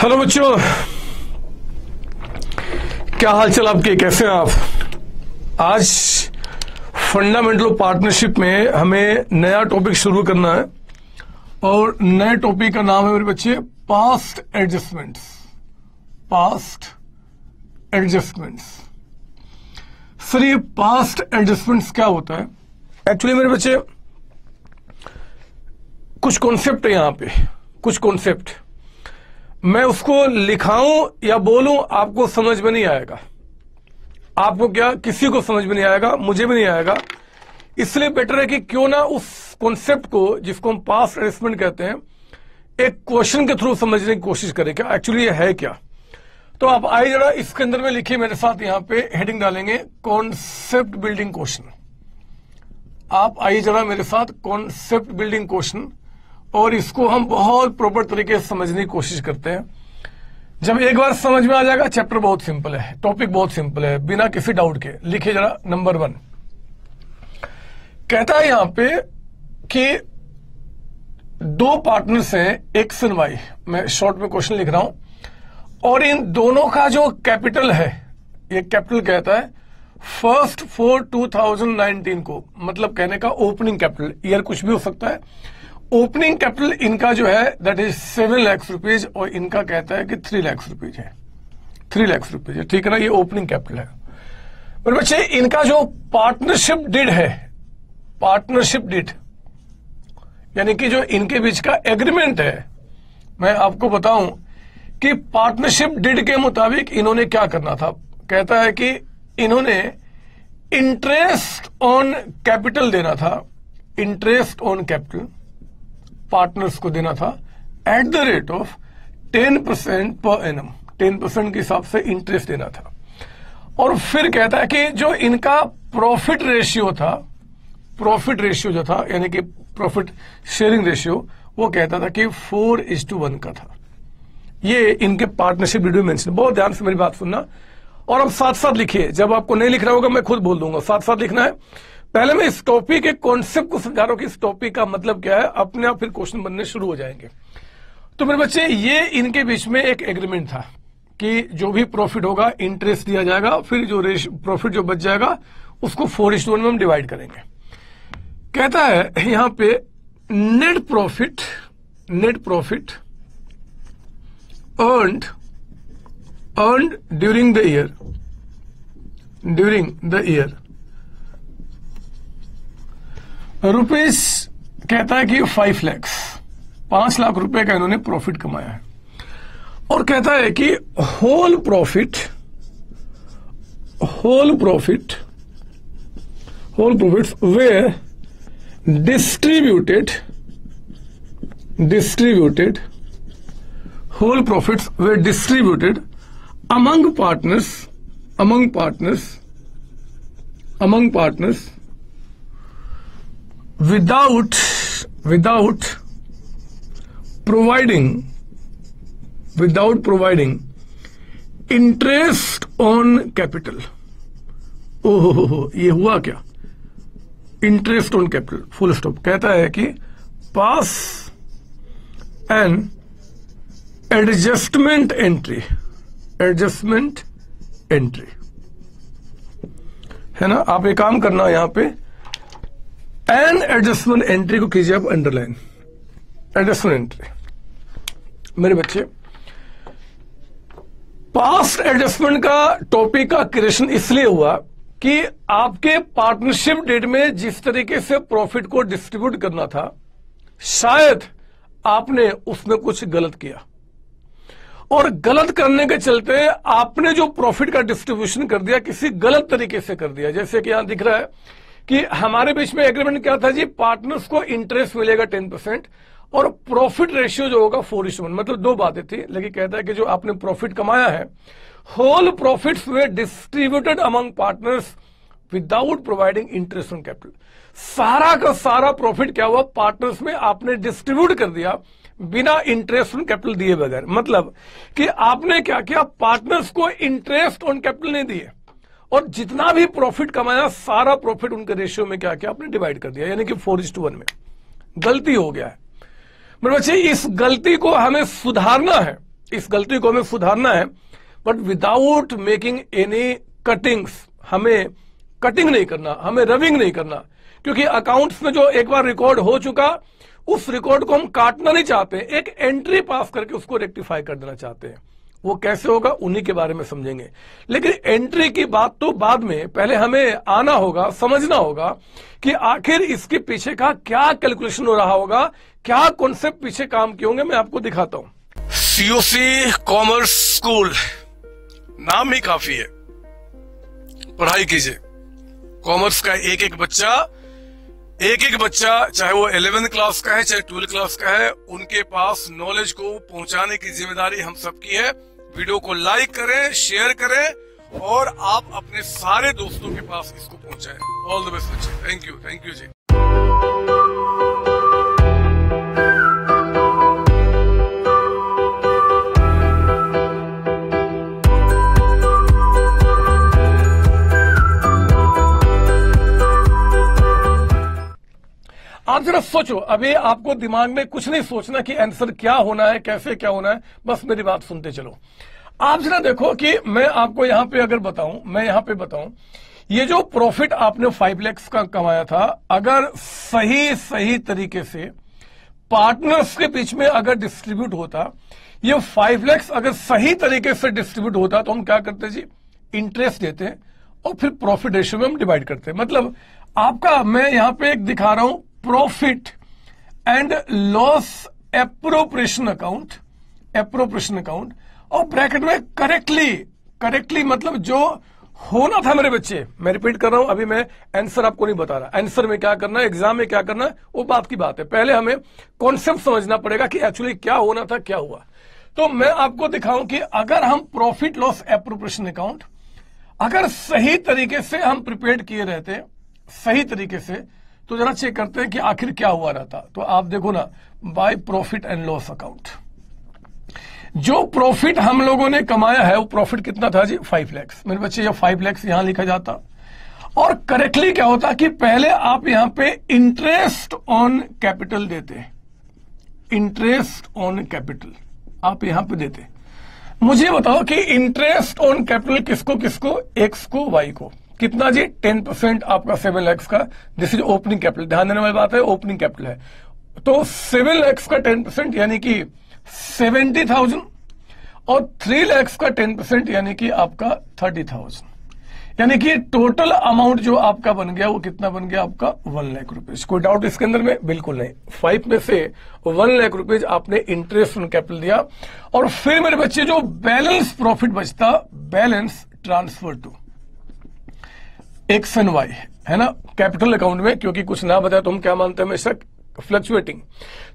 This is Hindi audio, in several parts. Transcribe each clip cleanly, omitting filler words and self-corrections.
हेलो बच्चों, क्या हालचाल आपके, कैसे हैं आप। आज फंडामेंटल पार्टनरशिप में हमें नया टॉपिक शुरू करना है और नए टॉपिक का नाम है मेरे बच्चे past adjustments. Past adjustments. Sir ये पास्ट एडजस्टमेंट्स क्या होता है? एक्चुअली मेरे बच्चे कुछ कॉन्सेप्ट है यहां पे, कुछ कॉन्सेप्ट मैं उसको लिखाऊं या बोलूं आपको समझ में नहीं आएगा। आपको क्या, किसी को समझ में नहीं आएगा, मुझे भी नहीं आएगा। इसलिए बेटर है कि क्यों ना उस कॉन्सेप्ट को जिसको हम पास्ट एडजस्टमेंट कहते हैं एक क्वेश्चन के थ्रू समझने की कोशिश करें क्या एक्चुअली ये है क्या। तो आप आइए जरा इसके अंदर में लिखिए मेरे साथ, यहां पे हेडिंग डालेंगे कॉन्सेप्ट बिल्डिंग क्वेश्चन। आप आइए जरा मेरे साथ कॉन्सेप्ट बिल्डिंग क्वेश्चन, और इसको हम बहुत प्रॉपर तरीके से समझने की कोशिश करते हैं। जब एक बार समझ में आ जाएगा, चैप्टर बहुत सिंपल है, टॉपिक बहुत सिंपल है, बिना किसी डाउट के। लिखिए जरा नंबर 1 कहता है यहां पे कि दो पार्टनर्स हैं एक्स एंड वाई। मैं शॉर्ट में क्वेश्चन लिख रहा हूं और इन दोनों का जो कैपिटल है, ये कैपिटल कहता है 1 for 2019 को, मतलब कहने का ओपनिंग कैपिटल, ईयर कुछ भी हो सकता है। ओपनिंग कैपिटल इनका जो है दैट इज 7 लाख रुपीज और इनका कहता है कि 3 लाख रुपीज है, 3 लाख रुपीज है, ठीक है ना। ये ओपनिंग कैपिटल है। पर बच्चे इनका जो पार्टनरशिप डिड है, पार्टनरशिप डिड यानी कि जो इनके बीच का एग्रीमेंट है, मैं आपको बताऊं कि पार्टनरशिप डिड के मुताबिक इन्होंने क्या करना था। कहता है कि इन्होंने इंटरेस्ट ऑन कैपिटल देना था, इंटरेस्ट ऑन कैपिटल पार्टनर्स को देना था at the rate of 10% per annum, 10% के हिसाब से इंटरेस्ट देना था। और फिर कहता है कि जो इनका प्रॉफिट रेशियो था, प्रॉफिट रेशियो जो था यानी कि प्रॉफिट शेयरिंग रेशियो, वो कहता था कि 4:1 का था। ये इनके पार्टनरशिप वीडियो में मेंशन। बहुत ध्यान से मेरी बात सुनना और अब साथ साथ लिखिए। जब आपको नहीं लिखना होगा मैं खुद बोल दूंगा, साथ साथ लिखना है। पहले मैं इस टॉपिक के कॉन्सेप्ट को समझा रहा हूं कि इस टॉपिक का मतलब क्या है, अपने आप फिर क्वेश्चन बनने शुरू हो जाएंगे। तो मेरे बच्चे ये इनके बीच में एक एग्रीमेंट था कि जो भी प्रॉफिट होगा इंटरेस्ट दिया जाएगा, फिर जो प्रॉफिट जो बच जाएगा उसको 4:1 में हम डिवाइड करेंगे। कहता है यहां पे net profit earned during the year rupees, कहता है कि 5 लाख, 5 लाख रुपए का इन्होंने प्रॉफिट कमाया है। और कहता है कि whole profit way distributed, whole profits were distributed among partners without providing interest on capital। ओहो, ये हुआ क्या? Interest on capital, full stop. कहता है कि पास एन एडजस्टमेंट एंट्री है ना। आप एक काम करना, यहां पे एन एडजस्टमेंट एंट्री को कीजिए आप अंडरलाइन, एडजस्टमेंट एंट्री। मेरे बच्चे पास्ट एडजस्टमेंट का टॉपिक का क्रिएशन इसलिए हुआ कि आपके पार्टनरशिप डेट में जिस तरीके से प्रॉफिट को डिस्ट्रीब्यूट करना था, शायद आपने उसमें कुछ गलत किया और गलत करने के चलते आपने जो प्रॉफिट का डिस्ट्रीब्यूशन कर दिया किसी गलत तरीके से कर दिया। जैसे कि यहां दिख रहा है कि हमारे बीच में एग्रीमेंट क्या था जी, पार्टनर्स को इंटरेस्ट मिलेगा 10% और प्रॉफिट रेशियो जो होगा 4:1, मतलब दो बातें थी। लेकिन कहता है कि जो आपने प्रॉफिट कमाया है, whole profits were distributed among partners without providing interest on capital. सारा का सारा प्रॉफिट क्या हुआ, पार्टनर्स में आपने डिस्ट्रीब्यूट कर दिया बिना इंटरेस्ट ऑन कैपिटल दिए बगैर। मतलब कि आपने क्या किया, पार्टनर्स को इंटरेस्ट ऑन कैपिटल नहीं दिए और जितना भी प्रॉफिट कमाया सारा प्रॉफिट उनके रेशियो में क्या किया, आपने डिवाइड कर दिया, यानी कि 4:1 में। गलती हो गया है मेरे बच्चे, इस गलती को हमें सुधारना है। इस गलती को हमें सुधारना है, but without making any cuttings. हमें कटिंग नहीं करना, हमें रविंग नहीं करना, क्योंकि अकाउंट्स में जो एक बार रिकॉर्ड हो चुका उस रिकॉर्ड को हम काटना नहीं चाहते, एक एंट्री पास करके उसको रेक्टिफाई कर देना चाहते हैं। वो कैसे होगा उन्हीं के बारे में समझेंगे, लेकिन एंट्री की बात तो बाद में, पहले हमें आना होगा, समझना होगा कि आखिर इसके पीछे का क्या कैलकुलेशन हो रहा होगा, क्या कॉन्सेप्ट पीछे काम किए होंगे। मैं आपको दिखाता हूं। सीओसी कॉमर्स स्कूल नाम ही काफी है, पढ़ाई कीजिए। कॉमर्स का एक एक बच्चा चाहे वो 11th क्लास का है चाहे 12th क्लास का है, उनके पास नॉलेज को पहुंचाने की जिम्मेदारी हम सबकी है। वीडियो को लाइक करें, शेयर करें और आप अपने सारे दोस्तों के पास इसको पहुंचाएं। ऑल द बेस्ट बच्चे। थैंक यू जी। आप जरा सोचो, अभी आपको दिमाग में कुछ नहीं सोचना कि आंसर क्या होना है, कैसे क्या होना है, बस मेरी बात सुनते चलो। आप जरा देखो कि मैं आपको यहां पे अगर बताऊं, ये जो प्रॉफिट आपने 5 लाख का कमाया था, अगर सही तरीके से पार्टनर्स के बीच में अगर डिस्ट्रीब्यूट होता, ये 5 लाख अगर सही तरीके से डिस्ट्रीब्यूट होता, तो हम क्या करते जी, इंटरेस्ट देते और फिर प्रॉफिट रेशियो में हम डिवाइड करते। मतलब आपका, मैं यहां पे एक दिखा रहा हूं, profit and loss appropriation account, और ब्रैकेट में करेक्टली मतलब जो होना था मेरे बच्चे, मैं रिपीट कर रहा हूं, अभी मैं आंसर आपको नहीं बता रहा। आंसर में क्या करना है, एग्जाम में क्या करना है, वो बात की बात है। पहले हमें कॉन्सेप्ट समझना पड़ेगा कि एक्चुअली क्या होना था, क्या हुआ। तो मैं आपको दिखाऊं कि अगर हम प्रॉफिट लॉस एप्रोप्रिएशन अकाउंट अगर सही तरीके से हम प्रिपेयर किए रहते, सही तरीके से, तो जरा चेक करते हैं कि आखिर क्या हुआ रहता। तो आप देखो ना, by profit and loss account, जो प्रॉफिट हम लोगों ने कमाया है, वो प्रॉफिट कितना था जी, 5 लाख। मेरे बच्चे ये 5 लाख यहां लिखा जाता, और करेक्टली क्या होता कि पहले आप यहां पे इंटरेस्ट ऑन कैपिटल देते, इंटरेस्ट ऑन कैपिटल आप यहां पे देते। मुझे बताओ कि इंटरेस्ट ऑन कैपिटल किसको, एक्स को, वाई को, कितना जी, 10% आपका 7 लाख का। दिस इज ओपनिंग कैपिटल, ध्यान देने वाली बात है, ओपनिंग कैपिटल है। तो 7 लाख का 10% यानी कि 70,000, और 3 लाख का 10% यानी कि आपका 30,000, यानी कि टोटल अमाउंट जो आपका बन गया वो कितना बन गया आपका, 1 लाख रुपीज। कोई डाउट इसके अंदर में? बिल्कुल नहीं। 5 में से 1 लाख रुपीज आपने इंटरेस्ट ऑन कैपिटल दिया, और फिर मेरे बच्चे जो बैलेंस प्रॉफिट बचता, balance transfer to X and Y, है ना, कैपिटल अकाउंट में, क्योंकि कुछ ना बताया तो हम क्या मानते हैं हमेशा, फ्लक्चुएटिंग।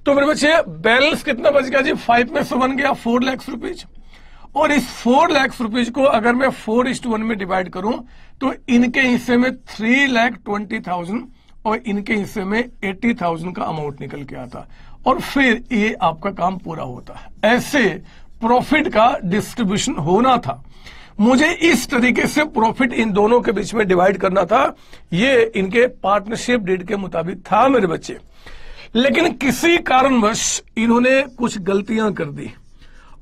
तो मेरे बच्चे बैलेंस कितना बच गया जी, 5 में से बन गया 4 लाख रुपीज, और इस 4 लाख रुपीज को अगर मैं 4:1 में डिवाइड करूं, तो इनके हिस्से में 3,20,000 और इनके हिस्से में 80,000 का अमाउंट निकल के आता, और फिर ये आपका काम पूरा होता है। ऐसे प्रॉफिट का डिस्ट्रीब्यूशन होना था। मुझे इस तरीके से प्रॉफिट इन दोनों के बीच में डिवाइड करना था, ये इनके पार्टनरशिप डीड के मुताबिक था मेरे बच्चे। लेकिन किसी कारणवश इन्होंने कुछ गलतियां कर दी,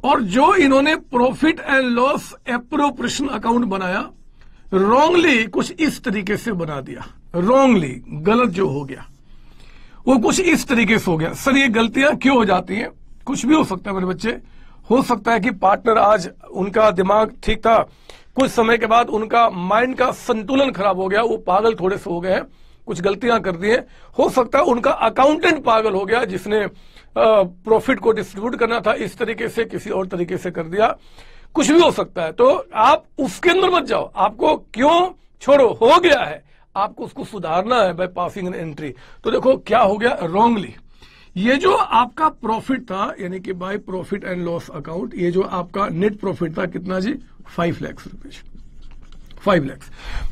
और जो इन्होंने profit and loss appropriation account बनाया, रॉन्गली कुछ इस तरीके से बना दिया, रॉन्गली, गलत जो हो गया वो कुछ इस तरीके से हो गया। सर ये गलतियां क्यों हो जाती हैं? कुछ भी हो सकता है मेरे बच्चे। हो सकता है कि पार्टनर आज उनका दिमाग ठीक था, कुछ समय के बाद उनका माइंड का संतुलन खराब हो गया, वो पागल थोड़े से हो गए हैं, कुछ गलतियां कर दी हैं। हो सकता है उनका अकाउंटेंट पागल हो गया, जिसने प्रॉफिट को डिस्ट्रीब्यूट करना था इस तरीके से, किसी और तरीके से कर दिया। कुछ भी हो सकता है, तो आप उसके अंदर मत जाओ। आपको क्यों, छोड़ो, हो गया है, आपको उसको सुधारना है बाय पासिंग एन एंट्री। तो देखो क्या हो गया, रॉन्गली ये जो आपका प्रॉफिट था, यानी कि by profit and loss account, ये जो आपका नेट प्रॉफिट था कितना जी, 5 लाख रुपीज, 5 लाख।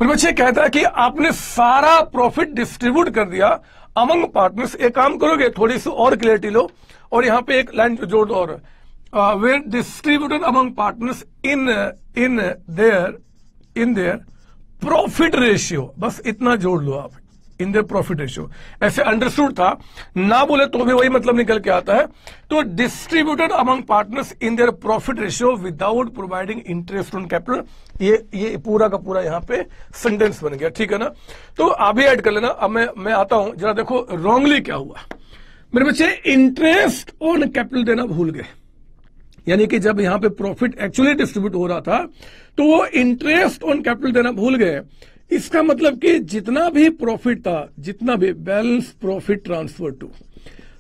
मेरे बच्चे कहता है कि आपने सारा प्रॉफिट डिस्ट्रीब्यूट कर दिया अमंग पार्टनर्स। एक काम करोगे, थोड़ी सी और क्लियरिटी लो, और यहां पे एक लाइन जोड़ दो, और were distributed among partners in their profit ratio, बस इतना जोड़ लो आप, इन देयर प्रॉफिट रेशियो, ऐसे अंडरस्टूड था, ना बोले तो भी वही मतलब निकल के आता है। तो distributed among partners in their profit ratio without providing interest on capital, ये पूरा का पूरा यहाँ पे सेंटेंस बन गया, ठीक है ना। तो आप भी ऐड कर लेना। अब मैं आता हूं, जरा देखो रॉन्गली क्या हुआ मेरे बच्चे, इंटरेस्ट ऑन कैपिटल देना भूल गए। यानी कि जब यहां पे प्रॉफिट एक्चुअली डिस्ट्रीब्यूट हो रहा था तो वो इंटरेस्ट ऑन कैपिटल देना भूल गए। इसका मतलब कि जितना भी प्रॉफिट था, जितना भी बैलेंस प्रॉफिट ट्रांसफर टू,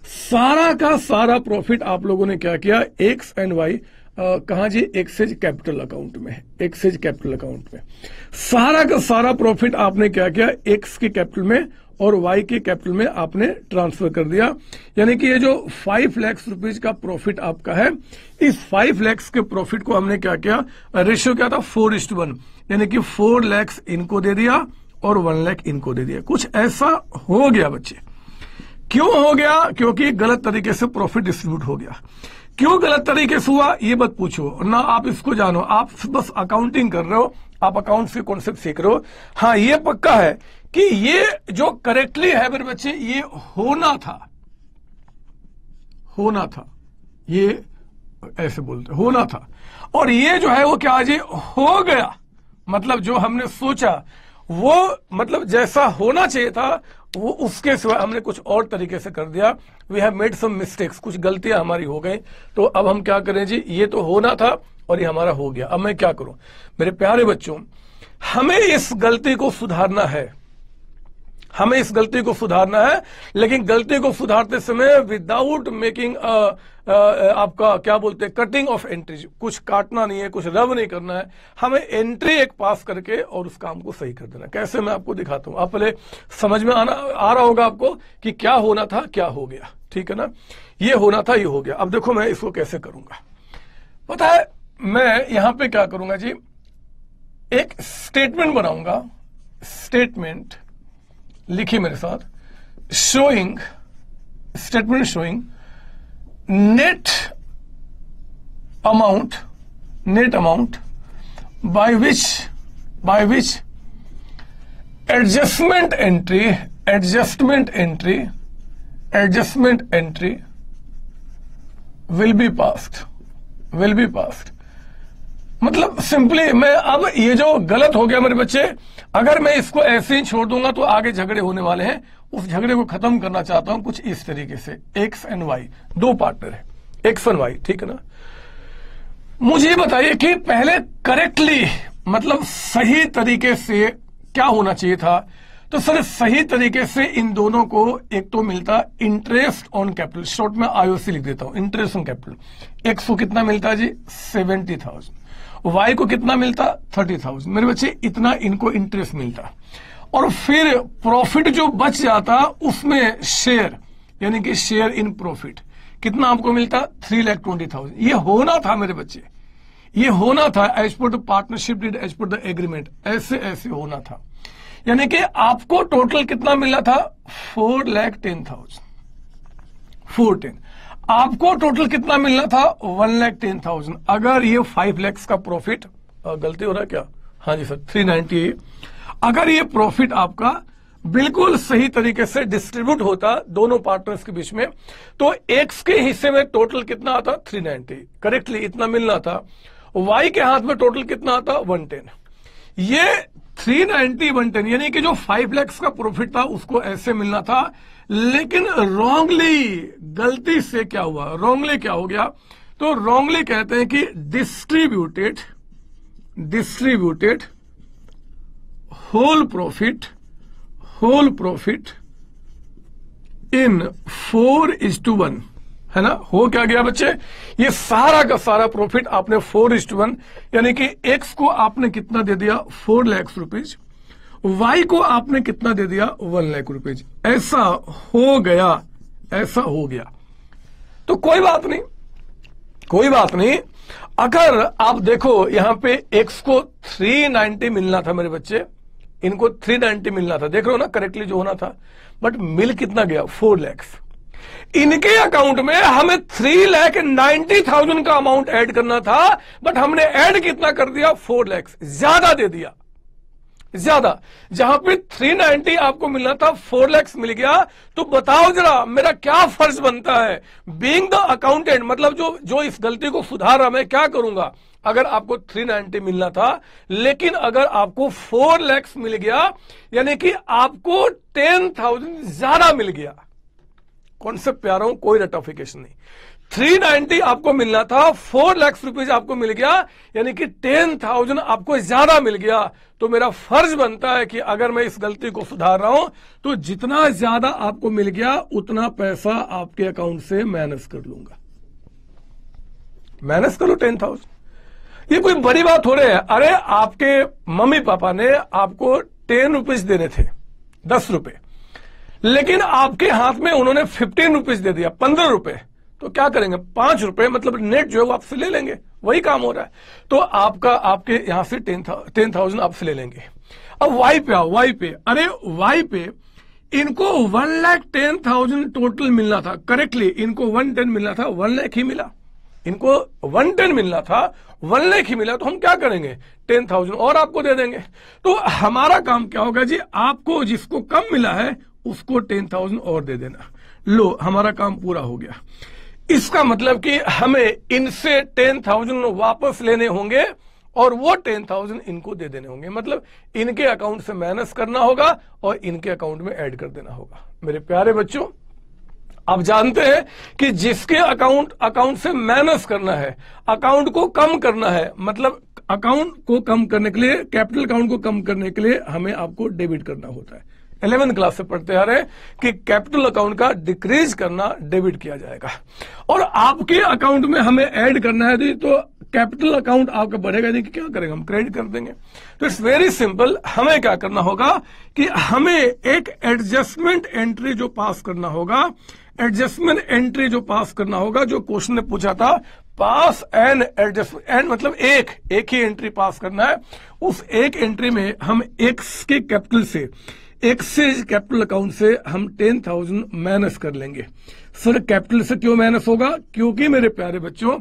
सारा का सारा प्रॉफिट आप लोगों ने क्या किया, एक्स एंड वाई, कहा जी, एक्सेज कैपिटल अकाउंट में, एक्सेज कैपिटल अकाउंट में सारा का सारा प्रॉफिट आपने क्या किया, एक्स के कैपिटल में और वाई के कैपिटल में आपने ट्रांसफर कर दिया। यानी कि ये जो 5 लाख रुपीज का प्रॉफिट आपका है, इस 5 लाख के प्रॉफिट को हमने क्या किया, रेशियो क्या था, 4:1, यानी कि 4 लाख इनको दे दिया और 1 लाख इनको दे दिया। कुछ ऐसा हो गया बच्चे। क्यों हो गया? क्योंकि गलत तरीके से प्रॉफिट डिस्ट्रीब्यूट हो गया। क्यों गलत तरीके से हुआ ये मत पूछो ना, आप इसको जानो, आप बस अकाउंटिंग कर रहे हो, आप अकाउंट से कॉन्सेप्ट सीख रहे हो। हाँ, ये पक्का है कि ये जो करेक्टली है मेरे बच्चे, ये होना था, ये ऐसे बोलते होना था, और ये जो है वो क्या जी हो गया। मतलब जो हमने सोचा वो, मतलब जैसा होना चाहिए था वो, उसके सिवा हमने कुछ और तरीके से कर दिया। We have made some mistakes, कुछ गलतियां हमारी हो गई। तो अब हम क्या करें जी, ये तो होना था और ये हमारा हो गया। अब मैं क्या करूं मेरे प्यारे बच्चों, हमें इस गलती को सुधारना है, हमें इस गलती को सुधारना है, लेकिन गलती को सुधारते समय विदाउट मेकिंग आपका क्या बोलते हैं, कटिंग ऑफ एंट्रीज, कुछ काटना नहीं है, कुछ रब नहीं करना है, हमें एंट्री एक पास करके और उस काम को सही कर देना। कैसे, मैं आपको दिखाता हूं। आप पहले समझ में आ रहा होगा आपको कि क्या होना था, क्या हो गया, ठीक है ना। ये होना था, ये हो गया। अब देखो मैं इसको कैसे करूंगा, पता है, मैं यहां पे क्या करूंगा जी, एक स्टेटमेंट बनाऊंगा। स्टेटमेंट लिखिए मेरे साथ, showing, statement showing net amount by which adjustment entry will be passed। मतलब सिंपली मैं, अब ये जो गलत हो गया मेरे बच्चे, अगर मैं इसको ऐसे ही छोड़ दूंगा तो आगे झगड़े होने वाले हैं। उस झगड़े को खत्म करना चाहता हूं कुछ इस तरीके से, एक्स एंड वाई, दो पार्टनर है, एक्स एंड वाई, ठीक है ना। मुझे बताइए कि पहले करेक्टली, मतलब सही तरीके से क्या होना चाहिए था। तो सर सही तरीके से इन दोनों को एक तो मिलता इंटरेस्ट ऑन कैपिटल, शॉर्ट में आईओसी लिख देता हूं, इंटरेस्ट ऑन कैपिटल। एक्स को कितना मिलता है जी, 70,000, वाई को कितना मिलता, 30,000। मेरे बच्चे इतना इनको इंटरेस्ट मिलता, और फिर प्रॉफिट जो बच जाता उसमें शेयर, यानी कि शेयर इन प्रॉफिट कितना आपको मिलता, 3,20,000। ये होना था मेरे बच्चे, ये होना था as per the partnership deed, as per the agreement, ऐसे ऐसे होना था। यानी कि आपको टोटल कितना मिलना था, 4,10,000, 410। आपको टोटल कितना मिलना था, 1,10,000। अगर ये 5 लाख का प्रॉफिट, गलती हो रहा है क्या, हाँ जी सर, 390। अगर ये प्रॉफिट आपका बिल्कुल सही तरीके से डिस्ट्रीब्यूट होता दोनों पार्टनर्स के बीच में, तो एक्स के हिस्से में टोटल कितना आता, 390, करेक्टली इतना मिलना था। वाई के हाथ में टोटल कितना आता, 110। ये 390, 110, यानी कि जो 5 लाख का प्रॉफिट था उसको ऐसे मिलना था, लेकिन रॉन्गली, गलती से क्या हुआ, रॉन्गली क्या हो गया, तो रॉन्गली कहते हैं कि डिस्ट्रीब्यूटेड होल प्रॉफिट इन 4:1, है ना। हो क्या गया बच्चे, ये सारा का सारा प्रॉफिट आपने 4:1, यानी कि एक्स को आपने कितना दे दिया, 4 लाख रुपीज, वाई को आपने कितना दे दिया, 1 लाख रुपीज। ऐसा हो गया। तो कोई बात नहीं, अगर आप देखो यहां पे एक्स को 390 मिलना था मेरे बच्चे, इनको 390 मिलना था, देख रहे हो ना करेक्टली जो होना था, बट मिल कितना गया, 4 लाख। इनके अकाउंट में हमें 3,90,000 का अमाउंट ऐड करना था, बट हमने ऐड कितना कर दिया, 4 लाख ज्यादा दे दिया। ज्यादा। जहां पे 390 आपको मिलना था 4 लाख मिल गया। तो बताओ जरा मेरा क्या फर्ज बनता है बीइंग द अकाउंटेंट, मतलब जो इस गलती को सुधार रहा, मैं क्या करूंगा। अगर आपको 390 मिलना था लेकिन अगर आपको 4 लाख मिल गया, यानी कि आपको 10,000 ज्यादा मिल गया। कॉन्सेप्ट प्यारा हूं, कोई रटिफिकेशन नहीं। 390 आपको मिलना था, 4 लाख रुपीज आपको मिल गया, यानी कि 10,000 आपको ज्यादा मिल गया। तो मेरा फर्ज बनता है कि अगर मैं इस गलती को सुधार रहा हूं तो जितना ज्यादा आपको मिल गया उतना पैसा आपके अकाउंट से माइनस कर लूंगा। माइनस करो 10,000। ये कोई बड़ी बात हो रही है। अरे आपके मम्मी पापा ने आपको 10 रुपीज देने थे, 10 रुपए, लेकिन आपके हाथ में उन्होंने 15 रुपीज दे दिया, 15 रुपए। तो क्या करेंगे, 5 रुपए मतलब नेट जो है वो आपसे ले लेंगे। वही काम हो रहा है। तो आपके यहां से 10,000 आपसे ले लेंगे। अब वाई पे आओ, वाई पे। अरे वाई पे इनको 1,10,000 टोटल मिलना था, करेक्टली इनको 110 मिलना था, 1 लाख ही मिला। इनको 110 मिलना था, 1 लाख ही मिला। तो हम क्या करेंगे, 10,000 और आपको दे देंगे। तो हमारा काम क्या होगा जी, आपको जिसको कम मिला है उसको 10,000 और दे देना। लो, हमारा काम पूरा हो गया। इसका मतलब कि हमें इनसे 10,000 वापस लेने होंगे और वो 10,000 इनको दे देने होंगे। मतलब इनके अकाउंट से माइनस करना होगा और इनके अकाउंट में ऐड कर देना होगा। मेरे प्यारे बच्चों, आप जानते हैं कि जिसके अकाउंट से माइनस करना है, अकाउंट को कम करना है, मतलब अकाउंट को कम करने के लिए, कैपिटल अकाउंट को कम करने के लिए हमें आपको डेबिट करना होता है। 11th क्लास से पढ़ते आ रहे हैं कि कैपिटल अकाउंट का डिक्रीज करना डेबिट किया जाएगा और आपके अकाउंट में हमें ऐड करना है। तो कैपिटल अकाउंट आपका बढ़ेगा नहीं कि क्या करेंगे, हम क्रेडिट कर देंगे। तो इट्स वेरी सिंपल। हमें क्या करना होगा कि हमें एक एडजस्टमेंट एंट्री जो पास करना होगा, एडजस्टमेंट एंट्री जो पास करना होगा, जो क्वेश्चन ने पूछा था, पास एंड एडजस्टमेंट, एंड मतलब एक ही एंट्री पास करना है। उस एक एंट्री में हम एक्स के कैपिटल से, एक्सेज कैपिटल अकाउंट से हम 10,000 माइनस कर लेंगे। सर कैपिटल से क्यों माइनस होगा, क्योंकि मेरे प्यारे बच्चों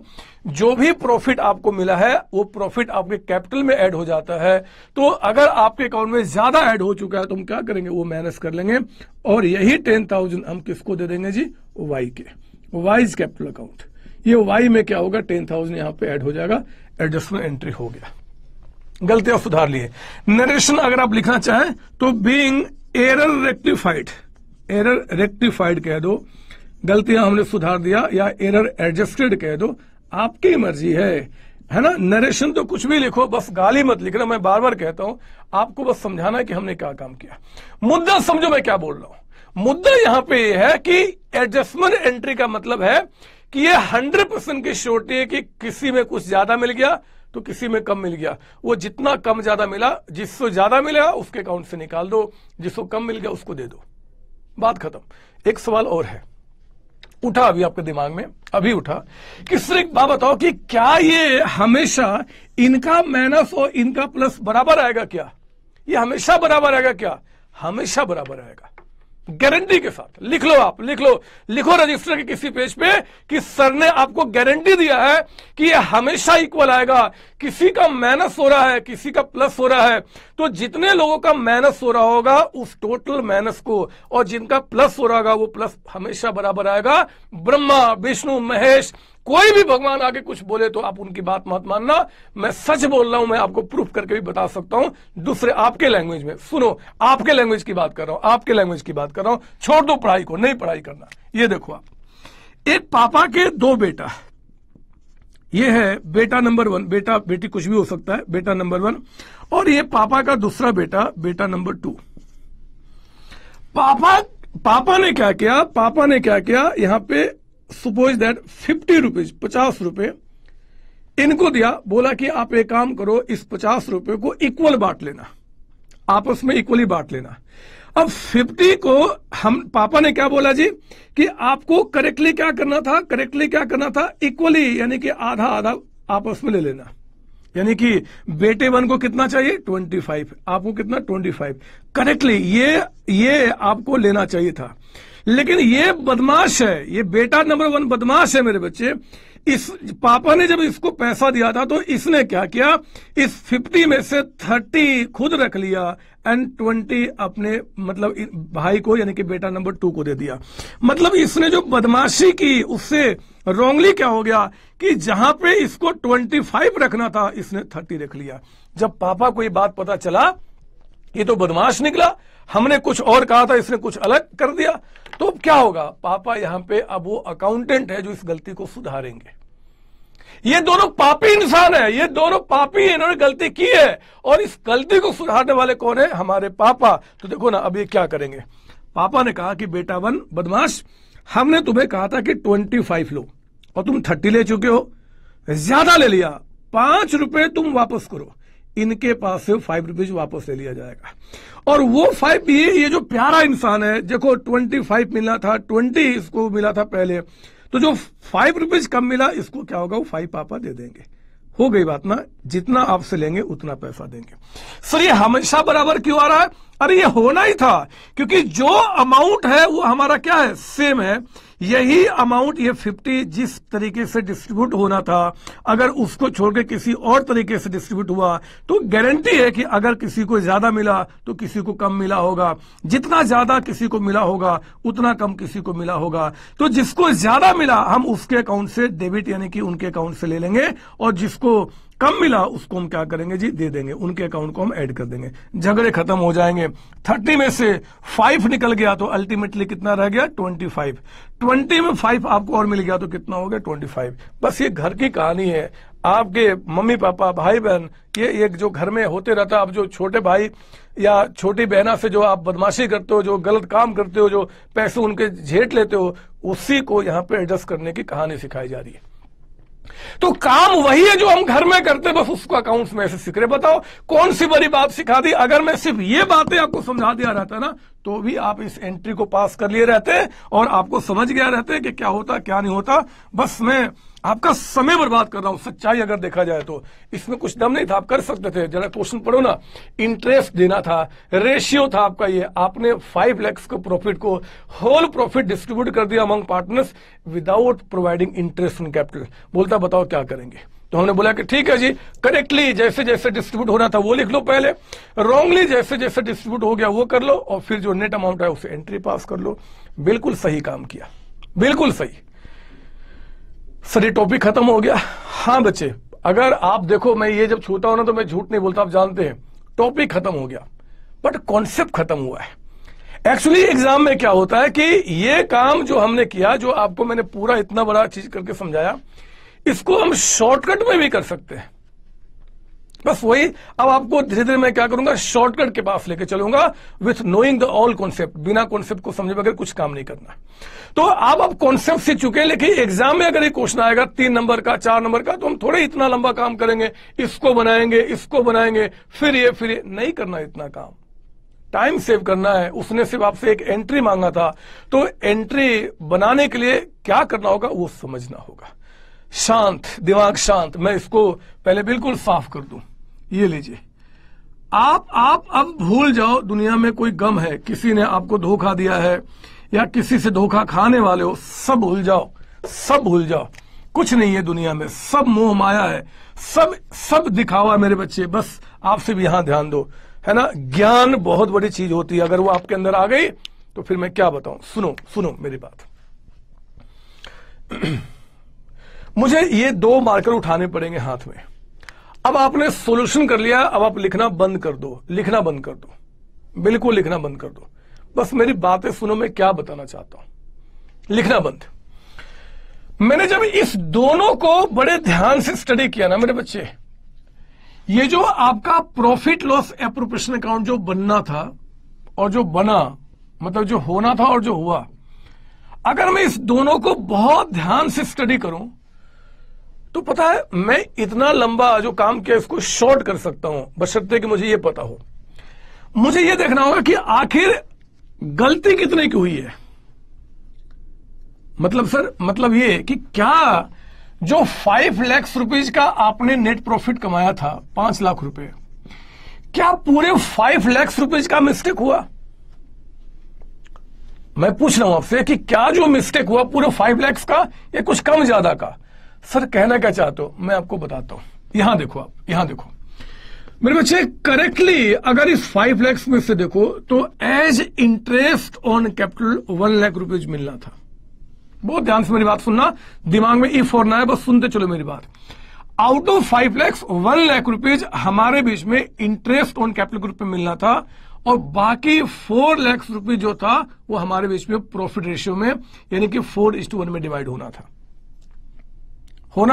जो भी प्रॉफिट आपको मिला है वो प्रॉफिट आपके कैपिटल में ऐड हो जाता है। तो अगर आपके अकाउंट में ज्यादा ऐड हो चुका है तो हम क्या करेंगे, वो माइनस कर लेंगे और यही 10,000 हम किसको दे देंगे जी, वाई के, वाइज कैपिटल अकाउंट। ये वाई में क्या होगा, 10,000 यहां पे ऐड हो जाएगा। एडजस्टमेंट एंट्री हो गया। गलतियां सुधार लिए। नरेशन अगर आप लिखना चाहें तो being error rectified, error rectified कह दो, गलतियां हमने सुधार दिया, या एरर एडजस्टेड कह दो, आपकी मर्जी है ना। नरेशन तो कुछ भी लिखो, बस गाली मत लिखना। मैं बार बार कहता हूं, आपको बस समझाना है कि हमने क्या काम किया। मुद्दा समझो मैं क्या बोल रहा हूं। मुद्दा यहां पे यह है कि एडजस्टमेंट एंट्री का मतलब है कि ये 100% की श्योरिटी है कि किसी में कुछ ज्यादा मिल गया तो किसी में कम मिल गया। वो जितना कम ज्यादा मिला, जिसको ज्यादा मिला उसके अकाउंट से निकाल दो, जिसको कम मिल गया उसको दे दो, बात खत्म। एक सवाल और है, उठा अभी आपके दिमाग में, अभी उठा कि सिर्फ एक बात बताओ कि क्या ये हमेशा इनका माइनस और इनका प्लस बराबर आएगा क्या? ये हमेशा बराबर आएगा क्या? हमेशा बराबर आएगा, गारंटी के साथ। लिख लो, आप लिखो रजिस्टर के किसी पेज पे कि सर ने आपको गारंटी दिया है कि ये हमेशा इक्वल आएगा। किसी का माइनस हो रहा है, किसी का प्लस हो रहा है, तो जितने लोगों का माइनस हो रहा होगा उस टोटल माइनस को, और जिनका प्लस हो रहा होगा वो प्लस हमेशा बराबर आएगा। ब्रह्मा, विष्णु, महेश, कोई भी भगवान आगे कुछ बोले तो आप उनकी बात मत मानना। मैं सच बोल रहा हूं, मैं आपको प्रूफ करके भी बता सकता हूं दूसरे आपके लैंग्वेज में। सुनो, आपके लैंग्वेज की बात कर रहा हूं, आपके लैंग्वेज की बात कर रहा हूं। छोड़ दो पढ़ाई को, नहीं पढ़ाई करना। ये देखो आप, एक पापा के 2 बेटा, ये है बेटा नंबर 1, बेटा बेटी कुछ भी हो सकता है, बेटा नंबर 1, और ये पापा का दूसरा बेटा, बेटा नंबर 2। पापा ने क्या किया, पापा ने क्या किया, यहां पे सपोज दैट 50 रुपीज, 50 रुपए इनको दिया, बोला कि आप एक काम करो, इस 50 रुपए को इक्वल बांट लेना, आपस में इक्वली बांट लेना। अब 50 को हम, पापा ने क्या बोला जी कि आपको करेक्टली क्या करना था, करेक्टली क्या करना था, इक्वली, यानी कि आधा आधा आपस में ले लेना। यानी कि बेटे 1 को कितना चाहिए, 25, आपको कितना, 25 करेक्टली ये आपको लेना चाहिए था। लेकिन ये बदमाश है, ये बेटा नंबर 1 बदमाश है मेरे बच्चे। इस पापा ने जब इसको पैसा दिया था तो इसने क्या किया, इस 50 में से 30 खुद रख लिया एंड 20 अपने मतलब भाई को यानी कि बेटा नंबर 2 को दे दिया। मतलब इसने जो बदमाशी की उससे रॉन्गली क्या हो गया कि जहां पे इसको 25 रखना था इसने 30 रख लिया। जब पापा को ये बात पता चला ये तो बदमाश निकला, हमने कुछ और कहा था इसने कुछ अलग कर दिया, तो क्या होगा, पापा यहां पे अब वो अकाउंटेंट है जो इस गलती को सुधारेंगे। ये दोनों पापी इंसान है, ये दोनों पापी, इन्होंने गलती की है और इस गलती को सुधारने वाले कौन है, हमारे पापा। तो देखो ना अब ये क्या करेंगे। पापा ने कहा कि बेटा 1 बदमाश, हमने तुम्हें कहा था कि 25 लो और तुम 30 ले चुके हो, ज्यादा ले लिया, 5 रुपए तुम वापस करो। इनके पास से 5 रुपीज वापस ले लिया जाएगा और वो 5 ये जो प्यारा इंसान है, देखो 25 मिला था, 20 इसको मिला था पहले, तो जो 5 रुपीज कम मिला इसको क्या होगा, वो 5 पापा दे देंगे। हो गई बात ना, जितना आपसे लेंगे उतना पैसा देंगे। सर ये हमेशा बराबर क्यों आ रहा है, अरे ये होना ही था क्योंकि जो अमाउंट है वो हमारा क्या है, सेम है। यही अमाउंट ये 50 जिस तरीके से डिस्ट्रीब्यूट होना था, अगर उसको छोड़ के किसी और तरीके से डिस्ट्रीब्यूट हुआ तो गारंटी है कि अगर किसी को ज्यादा मिला तो किसी को कम मिला होगा, जितना ज्यादा किसी को मिला होगा उतना कम किसी को मिला होगा। तो जिसको ज्यादा मिला हम उसके अकाउंट से डेबिट यानी कि उनके अकाउंट से ले लेंगे और जिसको कम मिला उसको हम क्या करेंगे जी, दे देंगे, उनके अकाउंट को हम ऐड कर देंगे, झगड़े खत्म हो जाएंगे। 30 में से 5 निकल गया तो अल्टीमेटली कितना रह गया, 25। 20 में 5 आपको और मिल गया तो कितना हो गया, 25। बस ये घर की कहानी है, आपके मम्मी पापा भाई बहन ये एक जो घर में होते रहता है। अब जो छोटे भाई या छोटी बहना से जो आप बदमाशी करते हो, जो गलत काम करते हो, जो पैसे उनके झेट लेते हो, उसी को यहाँ पे एडजस्ट करने की कहानी सिखाई जा रही है। तो काम वही है जो हम घर में करते, बस उसको अकाउंट्स में ऐसे सीख रहे। बताओ कौन सी बड़ी बात सिखा दी। अगर मैं सिर्फ ये बातें आपको समझा दिया रहता ना तो भी आप इस एंट्री को पास कर लिए रहते और आपको समझ गया रहते कि क्या होता क्या नहीं होता। बस मैं आपका समय बर्बाद कर रहा हूं। सच्चाई अगर देखा जाए तो इसमें कुछ दम नहीं था, आप कर सकते थे। जरा क्वेश्चन पढ़ो ना, इंटरेस्ट देना था, रेशियो था आपका ये, आपने 5 लाख के प्रॉफिट को होल प्रॉफिट डिस्ट्रीब्यूट कर दिया among partners without providing interest in capital. बोलता बताओ क्या करेंगे, तो हमने बोला कि ठीक है जी, करेक्टली जैसे जैसे डिस्ट्रीब्यूट होना था वो लिख लो पहले, रॉन्गली जैसे जैसे डिस्ट्रीब्यूट हो गया वो कर लो और फिर जो नेट अमाउंट है उसे एंट्री पास कर लो। बिल्कुल सही काम किया, बिल्कुल सही। सर ये टॉपिक खत्म हो गया। हाँ बच्चे, अगर आप देखो मैं ये जब छूता हूं ना तो मैं झूठ नहीं बोलता, आप जानते हैं टॉपिक खत्म हो गया बट कॉन्सेप्ट खत्म हुआ है। एक्चुअली एग्जाम में क्या होता है कि ये काम जो हमने किया, जो आपको मैंने पूरा इतना बड़ा चीज करके समझाया, इसको हम शॉर्टकट में भी कर सकते हैं। बस वही अब आपको धीरे धीरे मैं क्या करूंगा, शॉर्टकट के पास लेके चलूंगा with knowing the all concept. बिना कॉन्सेप्ट को समझे बगैर कुछ काम नहीं करना। तो आप कॉन्सेप्ट सीख चुके हैं, लेकिन एग्जाम में अगर ये क्वेश्चन आएगा 3 नंबर का 4 नंबर का तो हम थोड़े इतना लंबा काम करेंगे, इसको बनाएंगे फिर ये नहीं करना इतना काम। टाइम सेव करना है। उसने सिर्फ आपसे एक एंट्री मांगा था, तो एंट्री बनाने के लिए क्या करना होगा वो समझना होगा। शांत दिमाग शांत। मैं इसको पहले बिल्कुल साफ कर दूं। ये लीजिए, आप अब भूल जाओ दुनिया में कोई गम है, किसी ने आपको धोखा दिया है या किसी से धोखा खाने वाले हो, सब भूल जाओ, सब भूल जाओ। कुछ नहीं है दुनिया में, सब मोह माया है, सब दिखावा मेरे बच्चे। बस आप सिर्फ यहां ध्यान दो, है ना। ज्ञान बहुत बड़ी चीज होती है, अगर वो आपके अंदर आ गई तो फिर मैं क्या बताऊं। सुनो मेरी बात। मुझे ये 2 मार्कर उठाने पड़ेंगे हाथ में। अब आपने सॉल्यूशन कर लिया, अब आप लिखना बंद कर दो, बिल्कुल लिखना बंद कर दो। बस मेरी बातें सुनो, मैं क्या बताना चाहता हूं। लिखना बंद। मैंने जब इस दोनों को बड़े ध्यान से स्टडी किया ना मेरे बच्चे, ये जो आपका प्रॉफिट लॉस एप्रोप्रिएशन अकाउंट जो बनना था और जो बना, मतलब जो होना था और जो हुआ, अगर मैं इस दोनों को बहुत ध्यान से स्टडी करूं तो पता है मैं इतना लंबा जो काम किया इसको शॉर्ट कर सकता हूं, बशर्ते कि मुझे यह पता हो। मुझे यह देखना होगा कि आखिर गलती कितने की हुई है। मतलब सर, मतलब ये कि क्या जो 5 लाख रुपीज का आपने नेट प्रॉफिट कमाया था, 5 लाख रुपए, क्या पूरे 5 लाख रुपीज का मिस्टेक हुआ? मैं पूछ रहा हूं आपसे कि क्या जो मिस्टेक हुआ पूरे 5 लाख का या कुछ कम ज्यादा का? सर कहना क्या चाहते हो, मैं आपको बताता हूं। यहां देखो, आप यहां देखो मेरे बच्चे, करेक्टली अगर इस 5 लाख में से देखो तो as interest on capital 1 lakh rupees मिलना था। बहुत ध्यान से मेरी बात सुनना, दिमाग में इफ और ना है, बस सुनते चलो मेरी बात। Out of 5 lakh 1 lakh rupees हमारे बीच में इंटरेस्ट ऑन कैपिटल ग्रुप में मिलना था, और बाकी 4 लाख रुपीज जो था वो हमारे बीच में प्रॉफिट रेशियो में यानी कि 4:1 में डिवाइड होना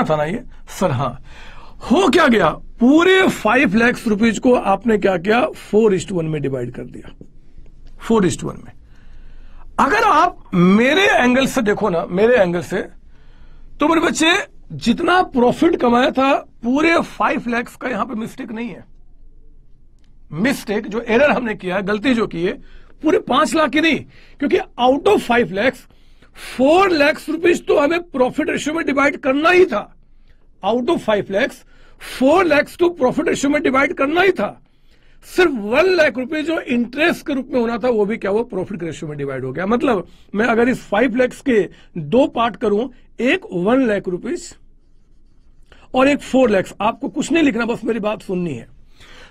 था ना ये सर? हाँ, हो क्या गया, पूरे 5 लाख रुपीज को आपने क्या किया, 4:1 में डिवाइड कर दिया, 4:1 में। अगर आप मेरे एंगल से देखो ना, मेरे एंगल से, तो मेरे बच्चे जितना प्रॉफिट कमाया था पूरे 5 लाख का यहां पे मिस्टेक नहीं है। मिस्टेक जो एरर हमने किया है, गलती जो की है, पूरे 5 लाख की नहीं, क्योंकि out of 5 lakh 4 lakh rupees तो हमें प्रॉफिट रेशियो में डिवाइड करना ही था। आउट ऑफ 5 लाख 4 लाख तो प्रॉफिट रेशियो में डिवाइड करना ही था। सिर्फ 1 लाख रुपए जो इंटरेस्ट के रूप में होना था वो भी क्या हुआ, प्रॉफिट रेशियो में डिवाइड हो गया। मतलब मैं अगर इस 5 लाख के 2 पार्ट करूं, एक 1 लाख रुपीज और एक 4 लाख, आपको कुछ नहीं लिखना, बस मेरी बात सुननी है।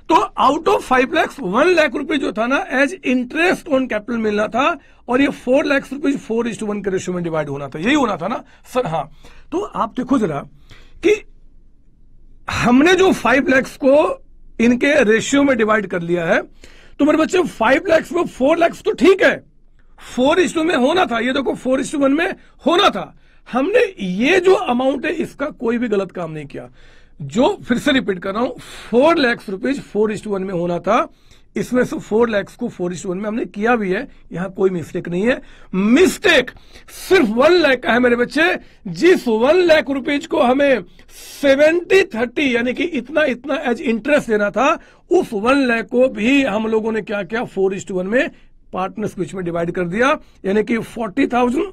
तो आउट ऑफ 5 लाख 1 लाख रुपए जो था ना एज इंटरेस्ट ऑन कैपिटल मिलना था, और ये 4 लाख रुपीज 4:1 के रेशियो में डिवाइड होना था, यही होना था ना सर? हाँ, तो आप देखो जरा कि हमने जो 5 लाख को इनके रेशियो में डिवाइड कर लिया है, तो मेरे बच्चे 5 लाख में 4 लाख तो ठीक है, 4:1 में होना था, ये देखो 4:1 में होना था। हमने ये जो अमाउंट है इसका कोई भी गलत काम नहीं किया। जो फिर से रिपीट कर रहा हूं, 4 लाख रुपीज 4:1 में होना था, इसमें से 4 लाख को 4:1 में हमने किया भी है, यहां कोई मिस्टेक नहीं है। मिस्टेक सिर्फ 1 लाख का है मेरे बच्चे। जिस 1 लाख रुपीज को हमें 70-30 यानी कि इतना इतना एज इंटरेस्ट देना था, उस 1 लाख को भी हम लोगों ने क्या किया, 4:1 में पार्टनर्स बीच में डिवाइड कर दिया, यानी कि 40,000